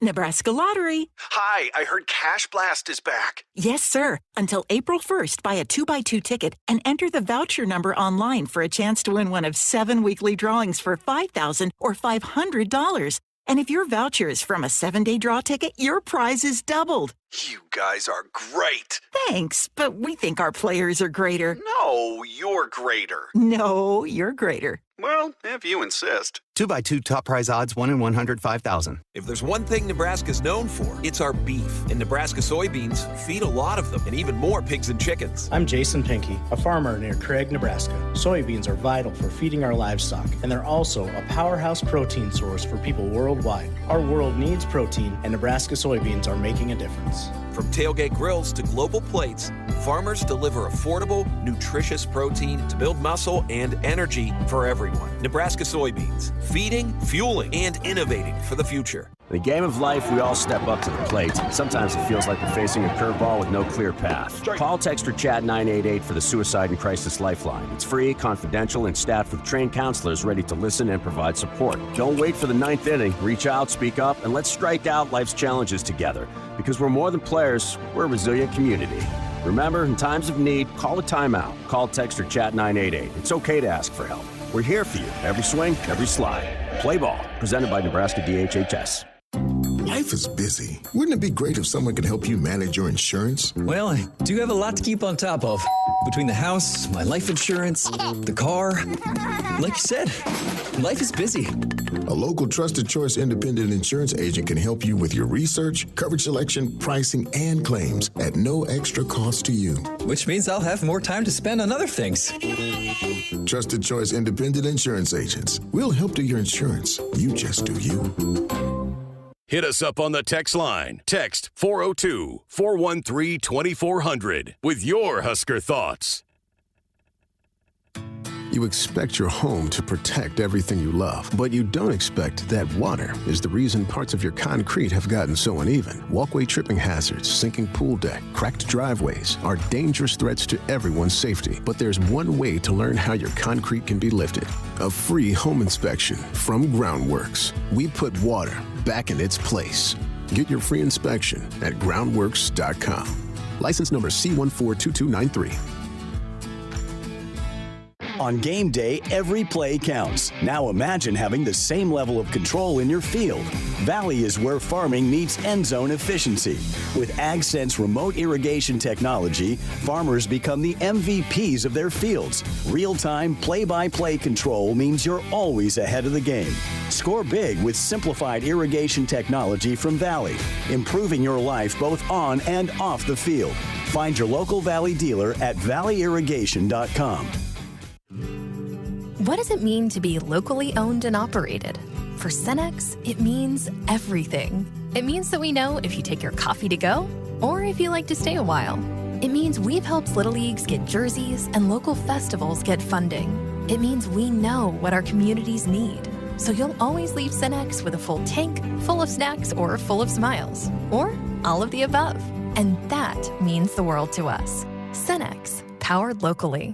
Nebraska Lottery. Hi, I heard Cash Blast is back. Yes, sir. Until April 1st, buy a 2x2 ticket and enter the voucher number online for a chance to win one of 7 weekly drawings for $5,000 or $500. And if your voucher is from a 7-day draw ticket, your prize is doubled. You guys are great. Thanks, but we think our players are greater. No, you're greater. No, you're greater. Well, if you insist. 2x2 top prize odds 1 in 105,000. If there's one thing Nebraska's known for, it's our beef. And Nebraska soybeans feed a lot of them, and even more pigs and chickens. I'm Jason Pinky, a farmer near Craig, Nebraska. Soybeans are vital for feeding our livestock, and they're also a powerhouse protein source for people worldwide. Our world needs protein, and Nebraska soybeans are making a difference. From tailgate grills to global plates, farmers deliver affordable, nutritious protein to build muscle and energy for everyone. Nebraska soybeans, feeding, fueling, and innovating for the future. In the game of life, we all step up to the plate. Sometimes it feels like we're facing a curveball with no clear path. Call, text, or chat 988 for the Suicide and Crisis Lifeline. It's free, confidential, and staffed with trained counselors ready to listen and provide support. Don't wait for the 9th inning. Reach out, speak up, and let's strike out life's challenges together. Because we're more than players, we're a resilient community. Remember, in times of need, call a timeout. Call, text, or chat 988. It's okay to ask for help. We're here for you. Every swing, every slide. Play ball. Presented by Nebraska DHHS. Life is busy. Wouldn't it be great if someone could help you manage your insurance? Well, I do have a lot to keep on top of. Between the house, my life insurance, the car. Like you said, life is busy. A local Trusted Choice independent insurance agent can help you with your research, coverage selection, pricing, and claims at no extra cost to you. Which means I'll have more time to spend on other things. Trusted Choice independent insurance agents. We'll help do your insurance. You just do you. Hit us up on the text line. Text 402-413-2400 with your Husker thoughts. You expect your home to protect everything you love, but you don't expect that water is the reason parts of your concrete have gotten so uneven. Walkway tripping hazards, sinking pool deck, cracked driveways are dangerous threats to everyone's safety. But there's one way to learn how your concrete can be lifted. A free home inspection from Groundworks. We put water back in its place. Get your free inspection at groundworks.com. License number C142293. On game day, every play counts. Now imagine having the same level of control in your field. Valley is where farming meets end zone efficiency. With AgSense remote irrigation technology, farmers become the MVPs of their fields. Real-time, play-by-play control means you're always ahead of the game. Score big with simplified irrigation technology from Valley, improving your life both on and off the field. Find your local Valley dealer at valleyirrigation.com. What does it mean to be locally owned and operated? For Cenex, it means everything. It means that we know if you take your coffee to go or if you like to stay a while. It means we've helped Little Leagues get jerseys and local festivals get funding. It means we know what our communities need. So you'll always leave Cenex with a full tank, full of snacks, or full of smiles. Or all of the above. And that means the world to us. Cenex, powered locally.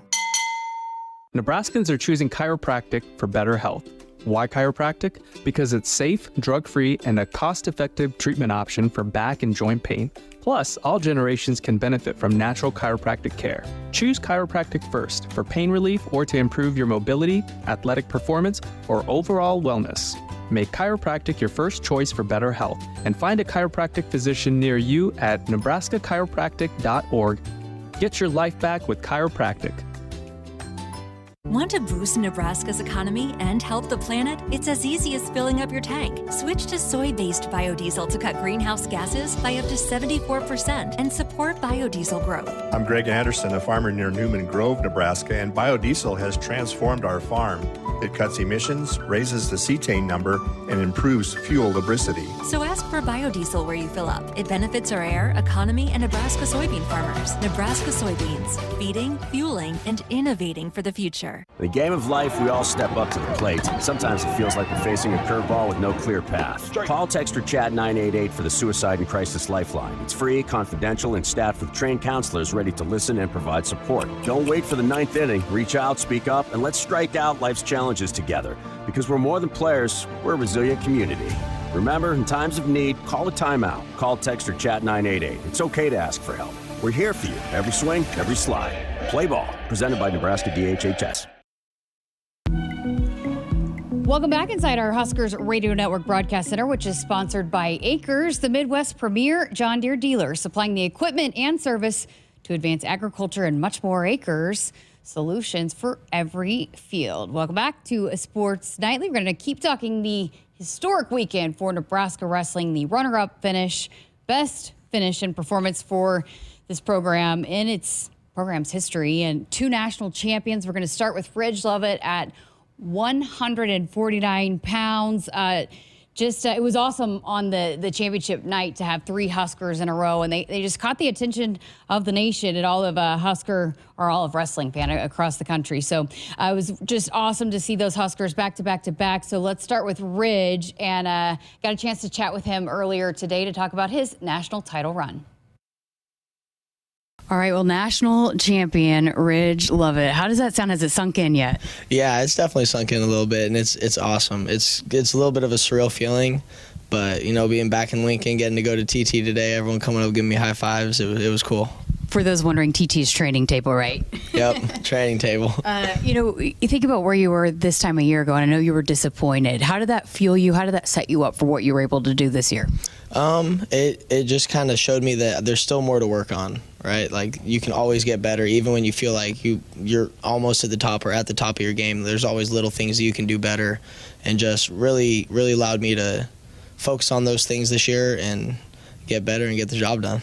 Nebraskans are choosing chiropractic for better health. Why chiropractic? Because it's safe, drug-free, and a cost-effective treatment option for back and joint pain. Plus, all generations can benefit from natural chiropractic care. Choose chiropractic first for pain relief or to improve your mobility, athletic performance, or overall wellness. Make chiropractic your first choice for better health and find a chiropractic physician near you at nebraska-chiropractic.org. Get your life back with chiropractic. Want to boost Nebraska's economy and help the planet? It's as easy as filling up your tank. Switch to soy-based biodiesel to cut greenhouse gases by up to 74% and support biodiesel growth. I'm Greg Anderson, a farmer near Newman Grove, Nebraska, and biodiesel has transformed our farm. It cuts emissions, raises the cetane number, and improves fuel lubricity. So ask for biodiesel where you fill up. It benefits our air, economy, and Nebraska soybean farmers. Nebraska soybeans, feeding, fueling, and innovating for the future. In the game of life, we all step up to the plate. Sometimes it feels like we're facing a curveball with no clear path. Call, text, or chat 988 for the Suicide and Crisis Lifeline. It's free, confidential, and staffed with trained counselors ready to listen and provide support. Don't wait for the 9th inning. Reach out, speak up, and let's strike out life's challenges together. Because we're more than players, we're a resilient community. Remember, in times of need, call a timeout. Call, text, or chat 988. It's okay to ask for help. We're here for you. Every swing, every slide. Play ball. Presented by Nebraska DHHS. Welcome back inside our Huskers Radio Network Broadcast Center, which is sponsored by Akrs, the Midwest premier John Deere dealer, supplying the equipment and service to advance agriculture and much more. Akrs, solutions for every field. Welcome back to Sports Nightly. We're going to keep talking the historic weekend for Nebraska wrestling, the runner-up finish, best finish and performance for this program in its program's history, and 2 national champions. We're going to start with Ridge Lovett at 149 pounds. It was awesome on the championship night to have 3 Huskers in a row, and they just caught the attention of the nation and all of Husker or all of wrestling fan across the country. So it was just awesome to see those Huskers back to back to back. So let's start with Ridge, and got a chance to chat with him earlier today to talk about his national title run. All right, well, national champion Ridge Lovett. How does that sound? Has it sunk in yet? Yeah, it's definitely sunk in a little bit, and it's awesome. It's a little bit of a surreal feeling, but being back in Lincoln, getting to go to TT today, everyone coming up giving me high fives, it was cool. For those wondering, TT's training table, right? Yep, training table. You think about where you were this time a year ago, and I know you were disappointed. How did that fuel you? How did that set you up for what you were able to do this year? It just kind of showed me that there's still more to work on, right? Like, you can always get better, even when you feel like you're almost at the top or at the top of your game. There's always little things that you can do better, and just really, really allowed me to focus on those things this year and get better and get the job done.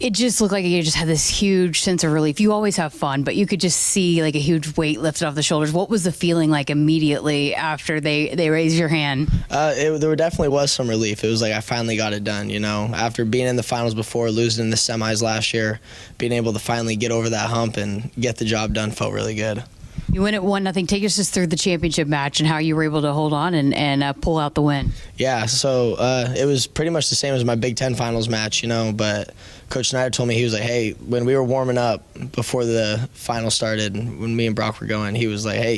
It just looked like you just had this huge sense of relief. You always have fun, but you could just see like a huge weight lifted off the shoulders. What was the feeling like immediately after they raised your hand? There definitely was some relief. It was like I finally got it done, After being in the finals before, losing in the semis last year, being able to finally get over that hump and get the job done felt really good. You win at 1-0. Take us just through the championship match and how you were able to hold on and pull out the win. Yeah, so it was pretty much the same as my Big Ten finals match, but Coach Snyder told me, he was like, hey, when we were warming up before the final started, when me and Brock were going, he was like, hey,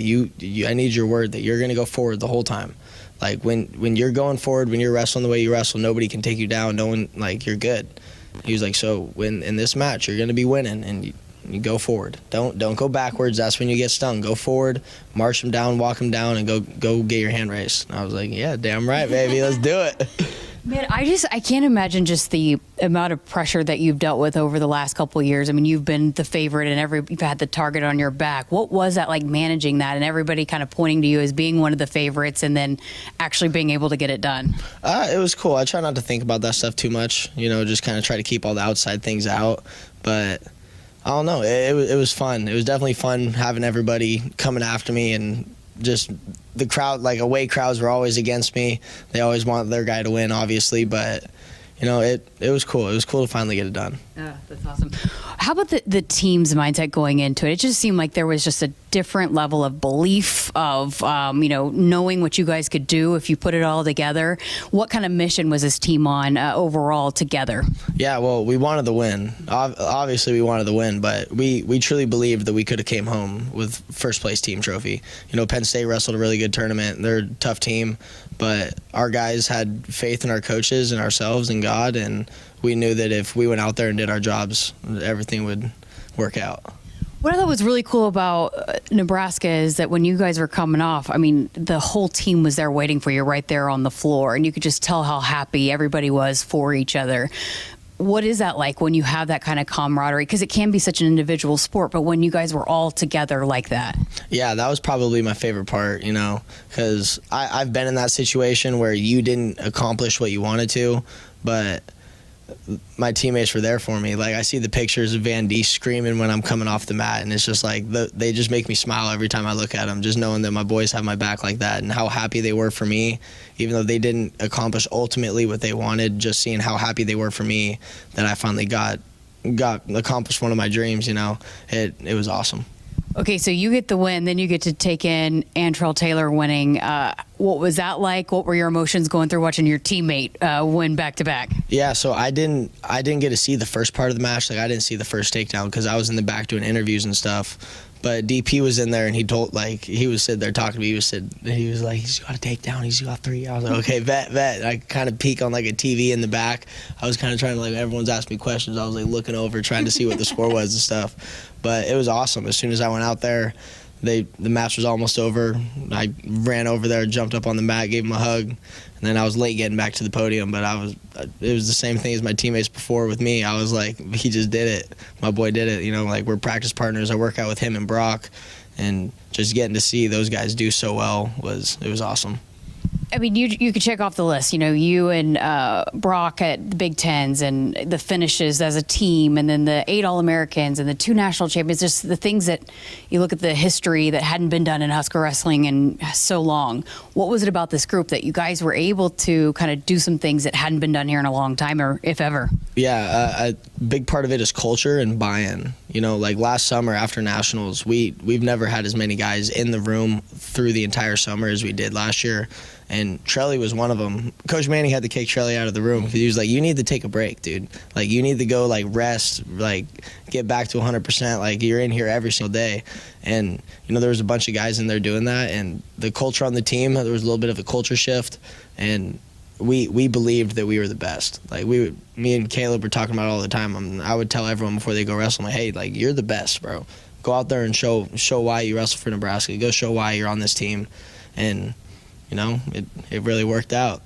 I need your word that you're going to go forward the whole time. Like, when you're going forward, when you're wrestling the way you wrestle, nobody can take you down. No one, you're good. He was like, so when in this match, you're going to be winning, and you go forward. Don't go backwards. That's when you get stung. Go forward, march them down, walk them down, and go get your hand raised. And I was like, yeah, damn right, baby. Let's do it. Man, I can't imagine just the amount of pressure that you've dealt with over the last couple of years. I mean, you've been the favorite and you've had the target on your back. What was that like, managing that and everybody kind of pointing to you as being one of the favorites and then actually being able to get it done? It was cool. I try not to think about that stuff too much, just kind of try to keep all the outside things out. But I don't know. It was fun. It was definitely fun having everybody coming after me, and just the crowd, away crowds were always against me. They always want their guy to win, obviously, but it was cool. It was cool to finally get it done. Yeah, that's awesome. How about the team's mindset going into it? It just seemed like there was just a different level of belief of, knowing what you guys could do if you put it all together. What kind of mission was this team on overall together? Yeah, well, we wanted the win. Obviously, we wanted the win, but we truly believed that we could have came home with first place team trophy. Penn State wrestled a really good tournament. They're a tough team, but our guys had faith in our coaches and ourselves and God, and we knew that if we went out there and did our jobs, everything would work out. What I thought was really cool about Nebraska is that when you guys were coming off, I mean, the whole team was there waiting for you right there on the floor, and you could just tell how happy everybody was for each other. What is that like when you have that kind of camaraderie? Because it can be such an individual sport, but when you guys were all together like that. Yeah, that was probably my favorite part, because I've been in that situation where you didn't accomplish what you wanted to, but my teammates were there for me. I see the pictures of Van D screaming when I'm coming off the mat, and it's just they just make me smile every time I look at them, just knowing that my boys have my back like that, and how happy they were for me, even though they didn't accomplish ultimately what they wanted. Just seeing how happy they were for me, that I finally got accomplished one of my dreams. It was awesome. Okay, so you get the win, then you get to take in Antrell Taylor winning. What was that like? What were your emotions going through watching your teammate win back-to-back? Yeah, so I didn't get to see the first part of the match. I didn't see the first takedown because I was in the back doing interviews and stuff. But DP was in there, and he was sitting there talking to me. He was like, he's got a takedown. He's got 3. I was like, okay, vet. I kind of peek on like a TV in the back. I was kind of trying to, like, everyone's asking me questions. I was like looking over, trying to see what the score was and stuff. But it was awesome. As soon as I went out there, the match was almost over. I ran over there, jumped up on the mat, gave him a hug, and then I was late getting back to the podium. But it was the same thing as my teammates before with me. I was like, he just did it. My boy did it. You know, like, we're practice partners. I work out with him and Brock, and just getting to see those guys do so well was awesome. I mean, you could check off the list. You know, you and Brock at the Big Tens and the finishes as a team, and then the 8 All-Americans and the 2 national champions, just the things that you look at the history that hadn't been done in Husker wrestling in so long. What was it about this group that you guys were able to kind of do some things that hadn't been done here in a long time, or if ever? Yeah, a big part of it is culture and buy-in. You know, like last summer after nationals, we've never had as many guys in the room through the entire summer as we did last year. And Trelly was one of them. Coach Manning had to kick Trelly out of the room because he was like, you need to take a break, dude. Like, you need to go, like, rest, like, get back to 100%. Like, you're in here every single day. And, you know, there was a bunch of guys in there doing that. And the culture on the team, there was a little bit of a culture shift. And we believed that we were the best. Like, me and Caleb were talking about it all the time. I would tell everyone before they go wrestle, I'm like, hey, like, you're the best, bro. Go out there and show why you wrestle for Nebraska. Go show why you're on this team. And, you know, it really worked out.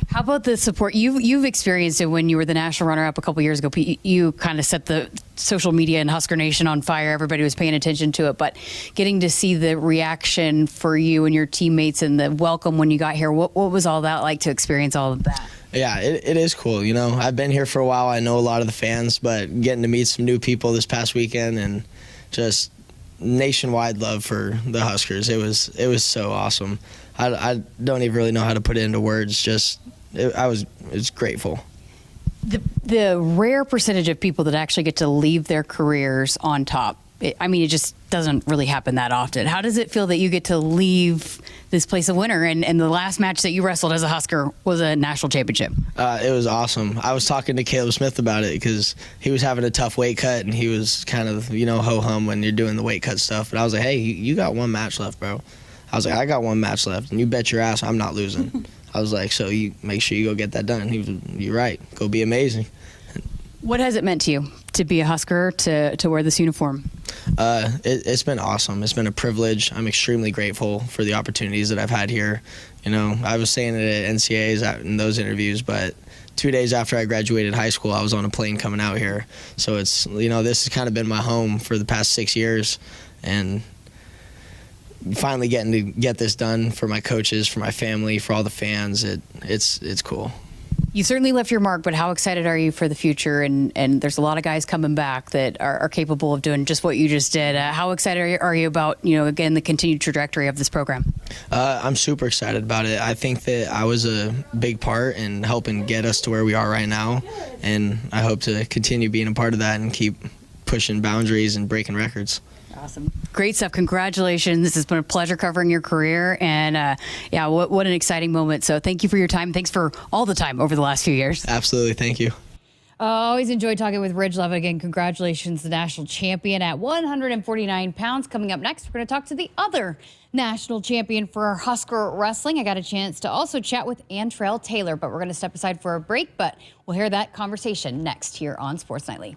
How about the support? You've experienced it when you were the national runner-up a couple years ago. You kind of set the social media and Husker Nation on fire. Everybody was paying attention to it. But getting to see the reaction for you and your teammates and the welcome when you got here, what was all that like to experience all of that? Yeah, it is cool. You know, I've been here for a while. I know a lot of the fans, but getting to meet some new people this past weekend and just nationwide love for the Huskers, it was so awesome. I don't even really know how to put it into words. I was grateful. The rare percentage of people that actually get to leave their careers on top, it just doesn't really happen that often. How does it feel that you get to leave this place a winner and the last match that you wrestled as a Husker was a national championship? It was awesome. I was talking to Caleb Smith about it because he was having a tough weight cut and he was kind of, ho-hum when you're doing the weight cut stuff. But I was like, hey, you got one match left, bro. I was like, I got one match left, and you bet your ass I'm not losing. I was like, so you make sure you go get that done. He was, you're right. Go be amazing. What has it meant to you to be a Husker, to wear this uniform? It's been awesome. It's been a privilege. I'm extremely grateful for the opportunities that I've had here. You know, I was saying it at NCAAs in those interviews, but 2 days after I graduated high school, I was on a plane coming out here. So it's, this has kind of been my home for the past 6 years, and finally getting to get this done for my coaches, for my family, for all the fans, it's cool. You certainly left your mark, but how excited are you for the future? And there's a lot of guys coming back that are capable of doing just what you just did. How excited are you about, again, the continued trajectory of this program? I'm super excited about it. I think that I was a big part in helping get us to where we are right now, and I hope to continue being a part of that and keep pushing boundaries and breaking records. Awesome. Great stuff. Congratulations. This has been a pleasure covering your career. And what an exciting moment. So thank you for your time. Thanks for all the time over the last few years. Absolutely. Thank you. Always enjoyed talking with Ridge Lovett. Again, congratulations, the national champion at 149 pounds. Coming up next, we're going to talk to the other national champion for Husker wrestling. I got a chance to also chat with Antrell Taylor, but we're going to step aside for a break. But we'll hear that conversation next here on Sports Nightly.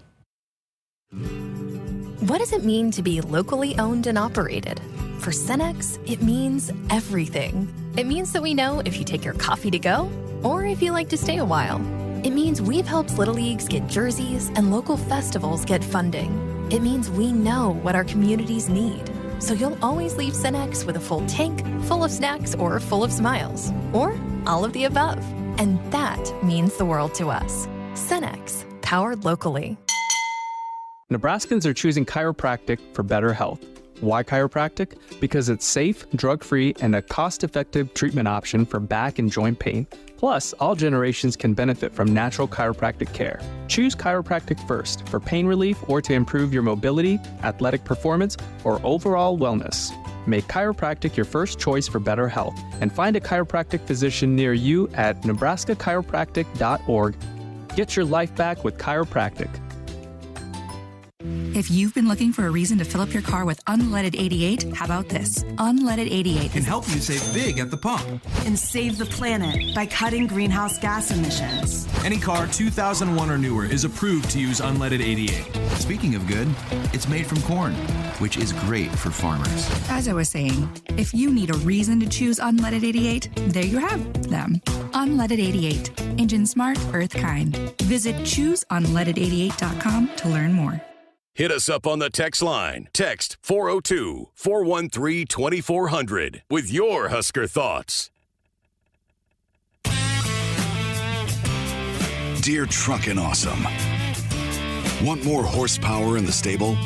What does it mean to be locally owned and operated? For Cenex, it means everything. It means that we know if you take your coffee to go or if you like to stay a while. It means we've helped Little Leagues get jerseys and local festivals get funding. It means we know what our communities need. So you'll always leave Cenex with a full tank, full of snacks, or full of smiles. Or all of the above. And that means the world to us. Cenex, powered locally. Nebraskans are choosing chiropractic for better health. Why chiropractic? Because it's safe, drug-free, and a cost-effective treatment option for back and joint pain. Plus, all generations can benefit from natural chiropractic care. Choose chiropractic first for pain relief or to improve your mobility, athletic performance, or overall wellness. Make chiropractic your first choice for better health and find a chiropractic physician near you at nebraska-chiropractic.org. Get your life back with chiropractic. If you've been looking for a reason to fill up your car with unleaded 88, how about this? Unleaded 88 can help you save big at the pump and save the planet by cutting greenhouse gas emissions. Any car 2001 or newer is approved to use unleaded 88. Speaking of good, it's made from corn, which is great for farmers. As I was saying, if you need a reason to choose unleaded 88, there you have them. Unleaded 88. Engine smart, earth kind. Visit chooseunleaded88.com to learn more. Hit us up on the text line. Text 402-413-2400 with your Husker thoughts. Dear Truckin' Awesome. Want more horsepower in the stable?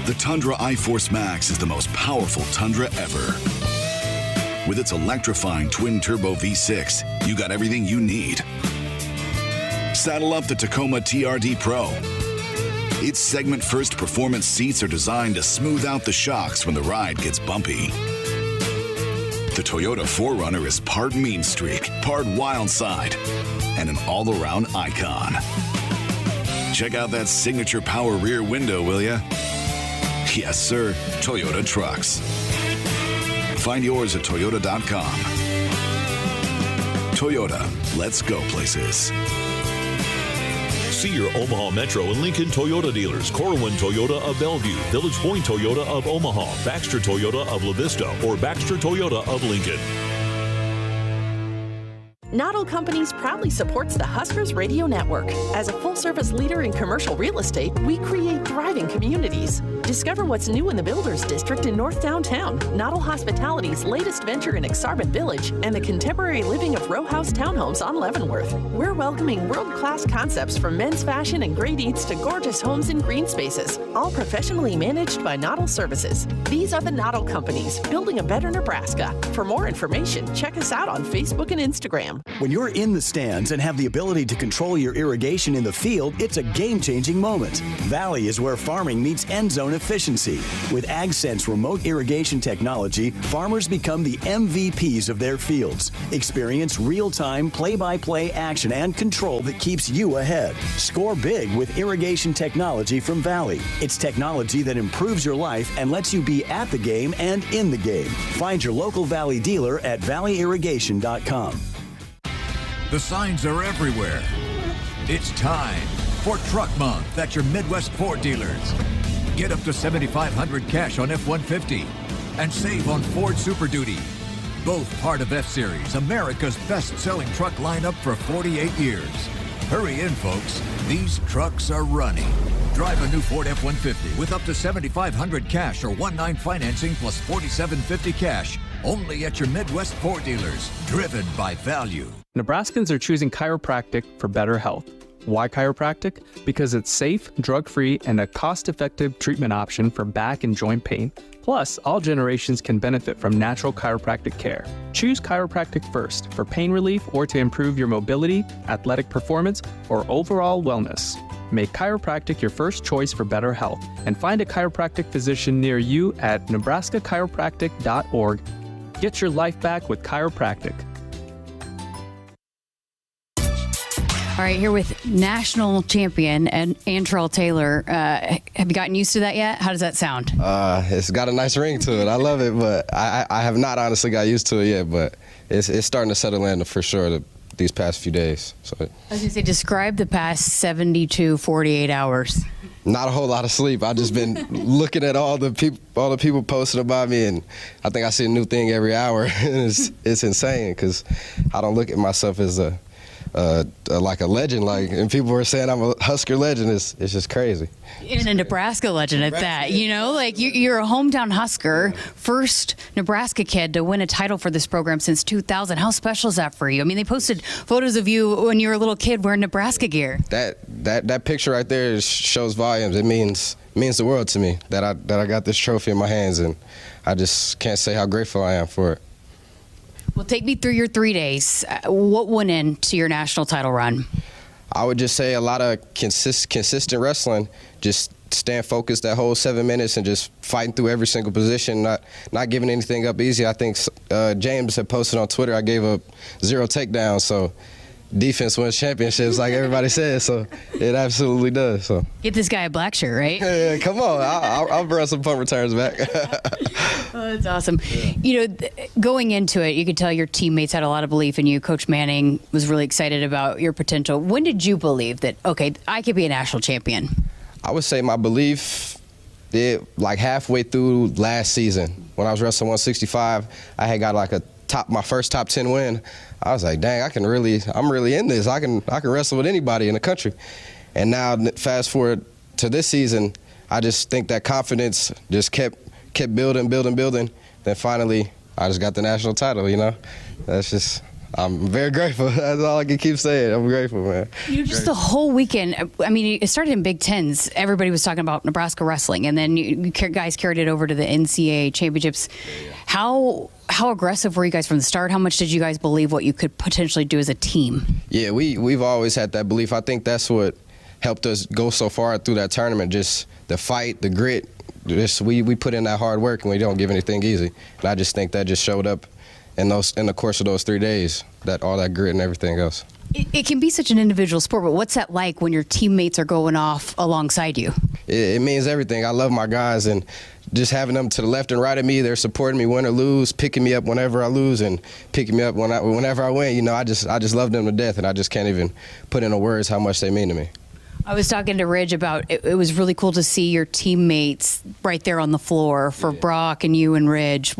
The Tundra iForce Max is the most powerful Tundra ever. With its electrifying twin-turbo V6, you got everything you need. Saddle up the Tacoma TRD Pro. Its segment-first performance seats are designed to smooth out the shocks when the ride gets bumpy. The Toyota 4Runner is part mean streak, part wild side, and an all-around icon. Check out that signature power rear window, will ya? Yes, sir, Toyota trucks. Find yours at Toyota.com. Toyota, let's go places. See your Omaha Metro and Lincoln Toyota dealers. Corwin Toyota of Bellevue, Village Point Toyota of Omaha, Baxter Toyota of La Vista, or Baxter Toyota of Lincoln. Noddle Companies proudly supports the Huskers Radio Network. As a full-service leader in commercial real estate, we create thriving communities. Discover what's new in the Builders District in North Downtown, Noddle Hospitality's latest venture in Exarban Village, and the contemporary living of row house townhomes on Leavenworth. We're welcoming world-class concepts from men's fashion and great eats to gorgeous homes and green spaces, all professionally managed by Noddle Services. These are the Noddle Companies, building a better Nebraska. For more information, check us out on Facebook and Instagram. When you're in the stands and have the ability to control your irrigation in the field, it's a game-changing moment. Valley is where farming meets end zone efficiency. With AgSense remote irrigation technology, farmers become the MVPs of their fields. Experience real-time, play-by-play action and control that keeps you ahead. Score big with irrigation technology from Valley. It's technology that improves your life and lets you be at the game and in the game. Find your local Valley dealer at valleyirrigation.com. The signs are everywhere. It's time for Truck Month at your Midwest Ford dealers. Get up to $7,500 cash on F-150 and save on Ford Super Duty. Both part of F-Series, America's best-selling truck lineup for 48 years. Hurry in, folks. These trucks are running. Drive a new Ford F-150 with up to $7,500 cash or 1.9 financing plus $4,750 cash. Only at your Midwest Ford dealers. Driven by value. Nebraskans are choosing chiropractic for better health. Why chiropractic? Because it's safe, drug-free, and a cost-effective treatment option for back and joint pain. Plus, all generations can benefit from natural chiropractic care. Choose chiropractic first for pain relief or to improve your mobility, athletic performance, or overall wellness. Make chiropractic your first choice for better health and find a chiropractic physician near you at nebraska-chiropractic.org. Get your life back with chiropractic. All right, here with national champion and Antrell Taylor. Have you gotten used to that yet? How does that sound? It's got a nice ring to it. I love it, but I have not honestly got used to it yet, but it's starting to settle in for sure these past few days. So I was going to say, describe the past 72, 48 hours. Not a whole lot of sleep. I've just been looking at all the people posting about me, and I think I see a new thing every hour. It's insane because I don't look at myself as like a legend, and people were saying I'm a Husker legend. It's just crazy. And a Nebraska legend at that. You know, like you're a hometown Husker, first Nebraska kid to win a title for this program since 2000. How special is that for you? I mean, they posted photos of you when you were a little kid wearing Nebraska gear. That picture right there shows volumes. It means the world to me that I got this trophy in my hands, and I just can't say how grateful I am for it. Well, take me through your 3 days. What went into your national title run? I would just say a lot of consistent wrestling, just staying focused that whole 7 minutes and just fighting through every single position, not giving anything up easy. I think James had posted on Twitter I gave up 0 takedowns, so defense wins championships, like everybody says. So it absolutely does. So Get this guy a black shirt, right? yeah, come on, I'll bring some punt returns back. Oh, that's awesome. You know, going into it, you could tell your teammates had a lot of belief in you. Coach Manning was really excited about your potential. When did you believe that, okay, I could be a national champion? I would say my belief, like halfway through last season, when I was wrestling 165, I had got like my first top 10 win. I was like, dang, I'm really in this. I can wrestle with anybody in the country. And now, fast forward to this season, I just think that confidence just kept building. Then finally, I just got the national title, you know? I'm very grateful. That's all I can keep saying. I'm grateful, man. You know, just the whole weekend, I mean, it started in Big Tens. Everybody was talking about Nebraska wrestling, and then you guys carried it over to the NCAA championships. How aggressive were you guys from the start? How much did you guys believe what you could potentially do as a team? Yeah, we've always had that belief. I think that's what helped us go so far through that tournament, just the fight, the grit. We put in that hard work, and we don't give anything easy. And I just think that just showed up in the course of those 3 days, that all that grit and everything else. It can be such an individual sport, but what's that like when your teammates are going off alongside you? It means everything. I love my guys, and just having them to the left and right of me, they're supporting me win or lose, picking me up whenever I lose and picking me up whenever I win. You know, I just love them to death, and I just can't even put into words how much they mean to me. I was talking to Ridge about it was really cool to see your teammates right there on the floor for Brock and you and Ridge.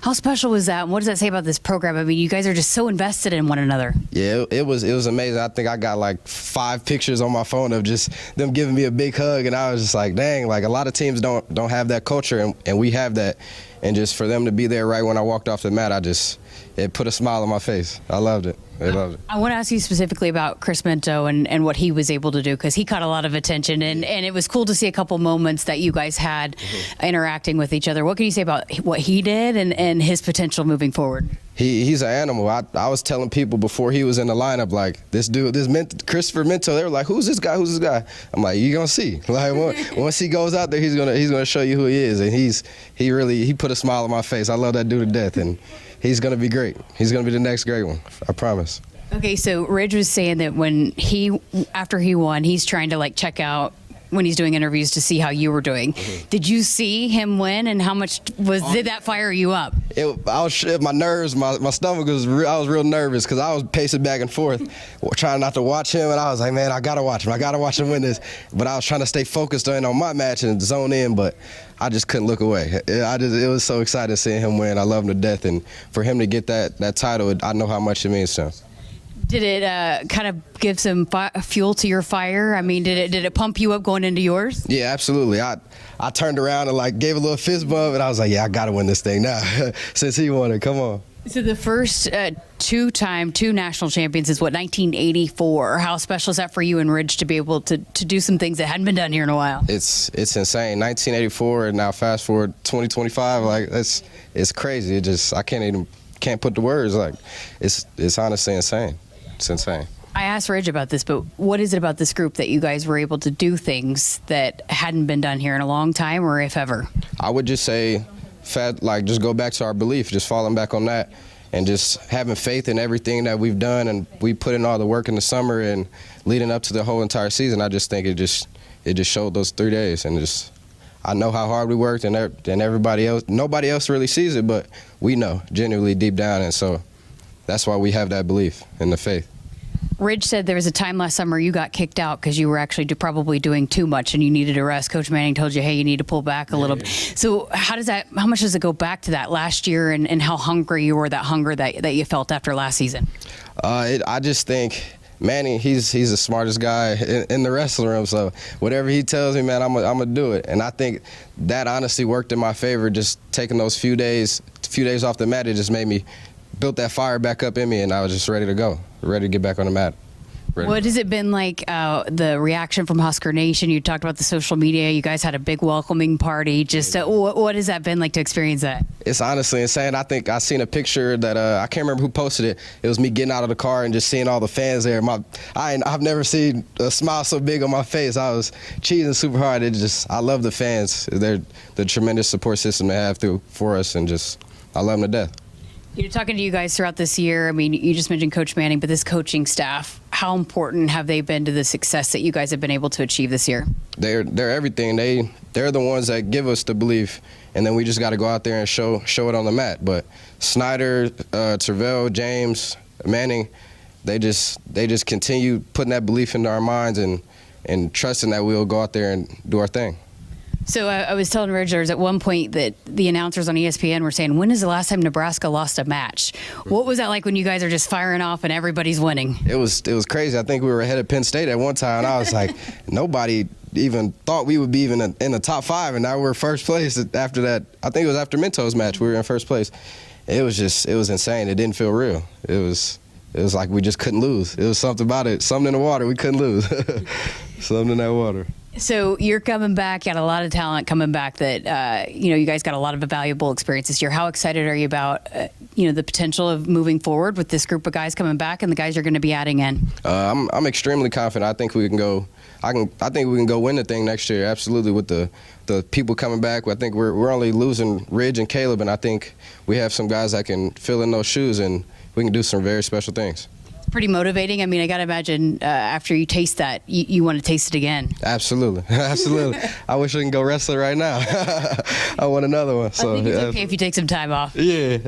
How special was that? And what does that say about this program? I mean, you guys are just so invested in one another. Yeah, it was amazing. I think I got like 5 pictures on my phone of just them giving me a big hug, and I was just like, dang, like a lot of teams don't have that culture, and we have that. And just for them to be there right when I walked off the mat, it put a smile on my face. I loved it. They loved it. I want to ask you specifically about Chris Minto and what he was able to do, because he caught a lot of attention, and it was cool to see a couple moments that you guys had interacting with each other. What can you say about what he did and his potential moving forward? He's an animal. I was telling people before he was in the lineup, like, this Christopher Minto, they were like, who's this guy? I'm like, you're going to see. Like, once he goes out there, he's gonna show you who he is. And he put a smile on my face. I love that dude to death, and he's going to be great. He's going to be the next great one, I promise. Okay, so Ridge was saying that after he won, he's trying to like check out when he's doing interviews to see how you were doing. Mm-hmm. Did you see him win, and how much did that fire you up? My nerves, my stomach was I was real nervous because I was pacing back and forth, trying not to watch him, and I was like, man, I gotta watch him win this. But I was trying to stay focused on my match and zone in, but I just couldn't look away. It was so exciting seeing him win. I love him to death, and for him to get that title, I know how much it means to him. Did it kind of give some fuel to your fire? I mean, did it pump you up going into yours? Yeah, absolutely. I turned around and like gave a little fist bump, and I was like, yeah, I got to win this thing now since he won it. Come on. So the first two national champions is 1984. How special is that for you and Ridge to be able to do some things that hadn't been done here in a while? It's insane. 1984, and now fast forward 2025. Like it's crazy. I can't put the words. Like it's honestly insane. It's insane. I asked Ridge about this, but what is it about this group that you guys were able to do things that hadn't been done here in a long time, or if ever? I would just say, just go back to our belief, just falling back on that, and just having faith in everything that we've done, and we put in all the work in the summer and leading up to the whole entire season. I just think it just showed those 3 days, and I know how hard we worked, and everybody else, nobody else really sees it, but we know genuinely deep down, and so that's why we have that belief and the faith. Ridge said there was a time last summer you got kicked out because you were actually probably doing too much and you needed a rest. Coach Manning told you, hey, you need to pull back a little bit. So how much does it go back to that last year and how hungry you were, that hunger that you felt after last season? I just think Manning, he's the smartest guy in the wrestling room, so whatever he tells me, man, I'm gonna do it. And I think that honestly worked in my favor, just taking those few days off the mat. It just made me built that fire back up in me, and I was just ready to go, ready to get back on the mat. What has it been like, the reaction from Husker Nation? You talked about the social media. You guys had a big welcoming party. Just what has that been like to experience that? It's honestly insane. I think I seen a picture that I can't remember who posted it. It was me getting out of the car and just seeing all the fans there. I've never seen a smile so big on my face. I was cheesing super hard. I love the fans. They're the tremendous support system they have for us, and I love them to death. Talking to you guys throughout this year, I mean, you just mentioned Coach Manning, but this coaching staff, how important have they been to the success that you guys have been able to achieve this year? They're everything. They're the ones that give us the belief, and then we just got to go out there and show it on the mat. But Snyder, Terrell, James, Manning, they just continue putting that belief into our minds and trusting that we'll go out there and do our thing. So I was telling Reg, there was at one point that the announcers on ESPN were saying, when is the last time Nebraska lost a match? What was that like when you guys are just firing off and everybody's winning? It was crazy. I think we were ahead of Penn State at one time, and I was like, nobody even thought we would be even in the top 5, and now we're first place after that. I think it was after Mento's match. We were in first place. It was insane. It didn't feel real. It was like we just couldn't lose. It was something about it, something in the water. We couldn't lose. Something in that water. So you're coming back, you got a lot of talent coming back that, you guys got a lot of valuable experience this year. How excited are you about, the potential of moving forward with this group of guys coming back and the guys you're going to be adding in? I'm extremely confident. I think we can go. I think we can go win the thing next year. Absolutely, with the people coming back. I think we're only losing Ridge and Caleb, and I think we have some guys that can fill in those shoes, and we can do some very special things. Pretty motivating. I mean, I got to imagine after you taste that, you want to taste it again. Absolutely. I wish I could go wrestling right now. I want another one. I think it's okay if you take some time off. Yeah.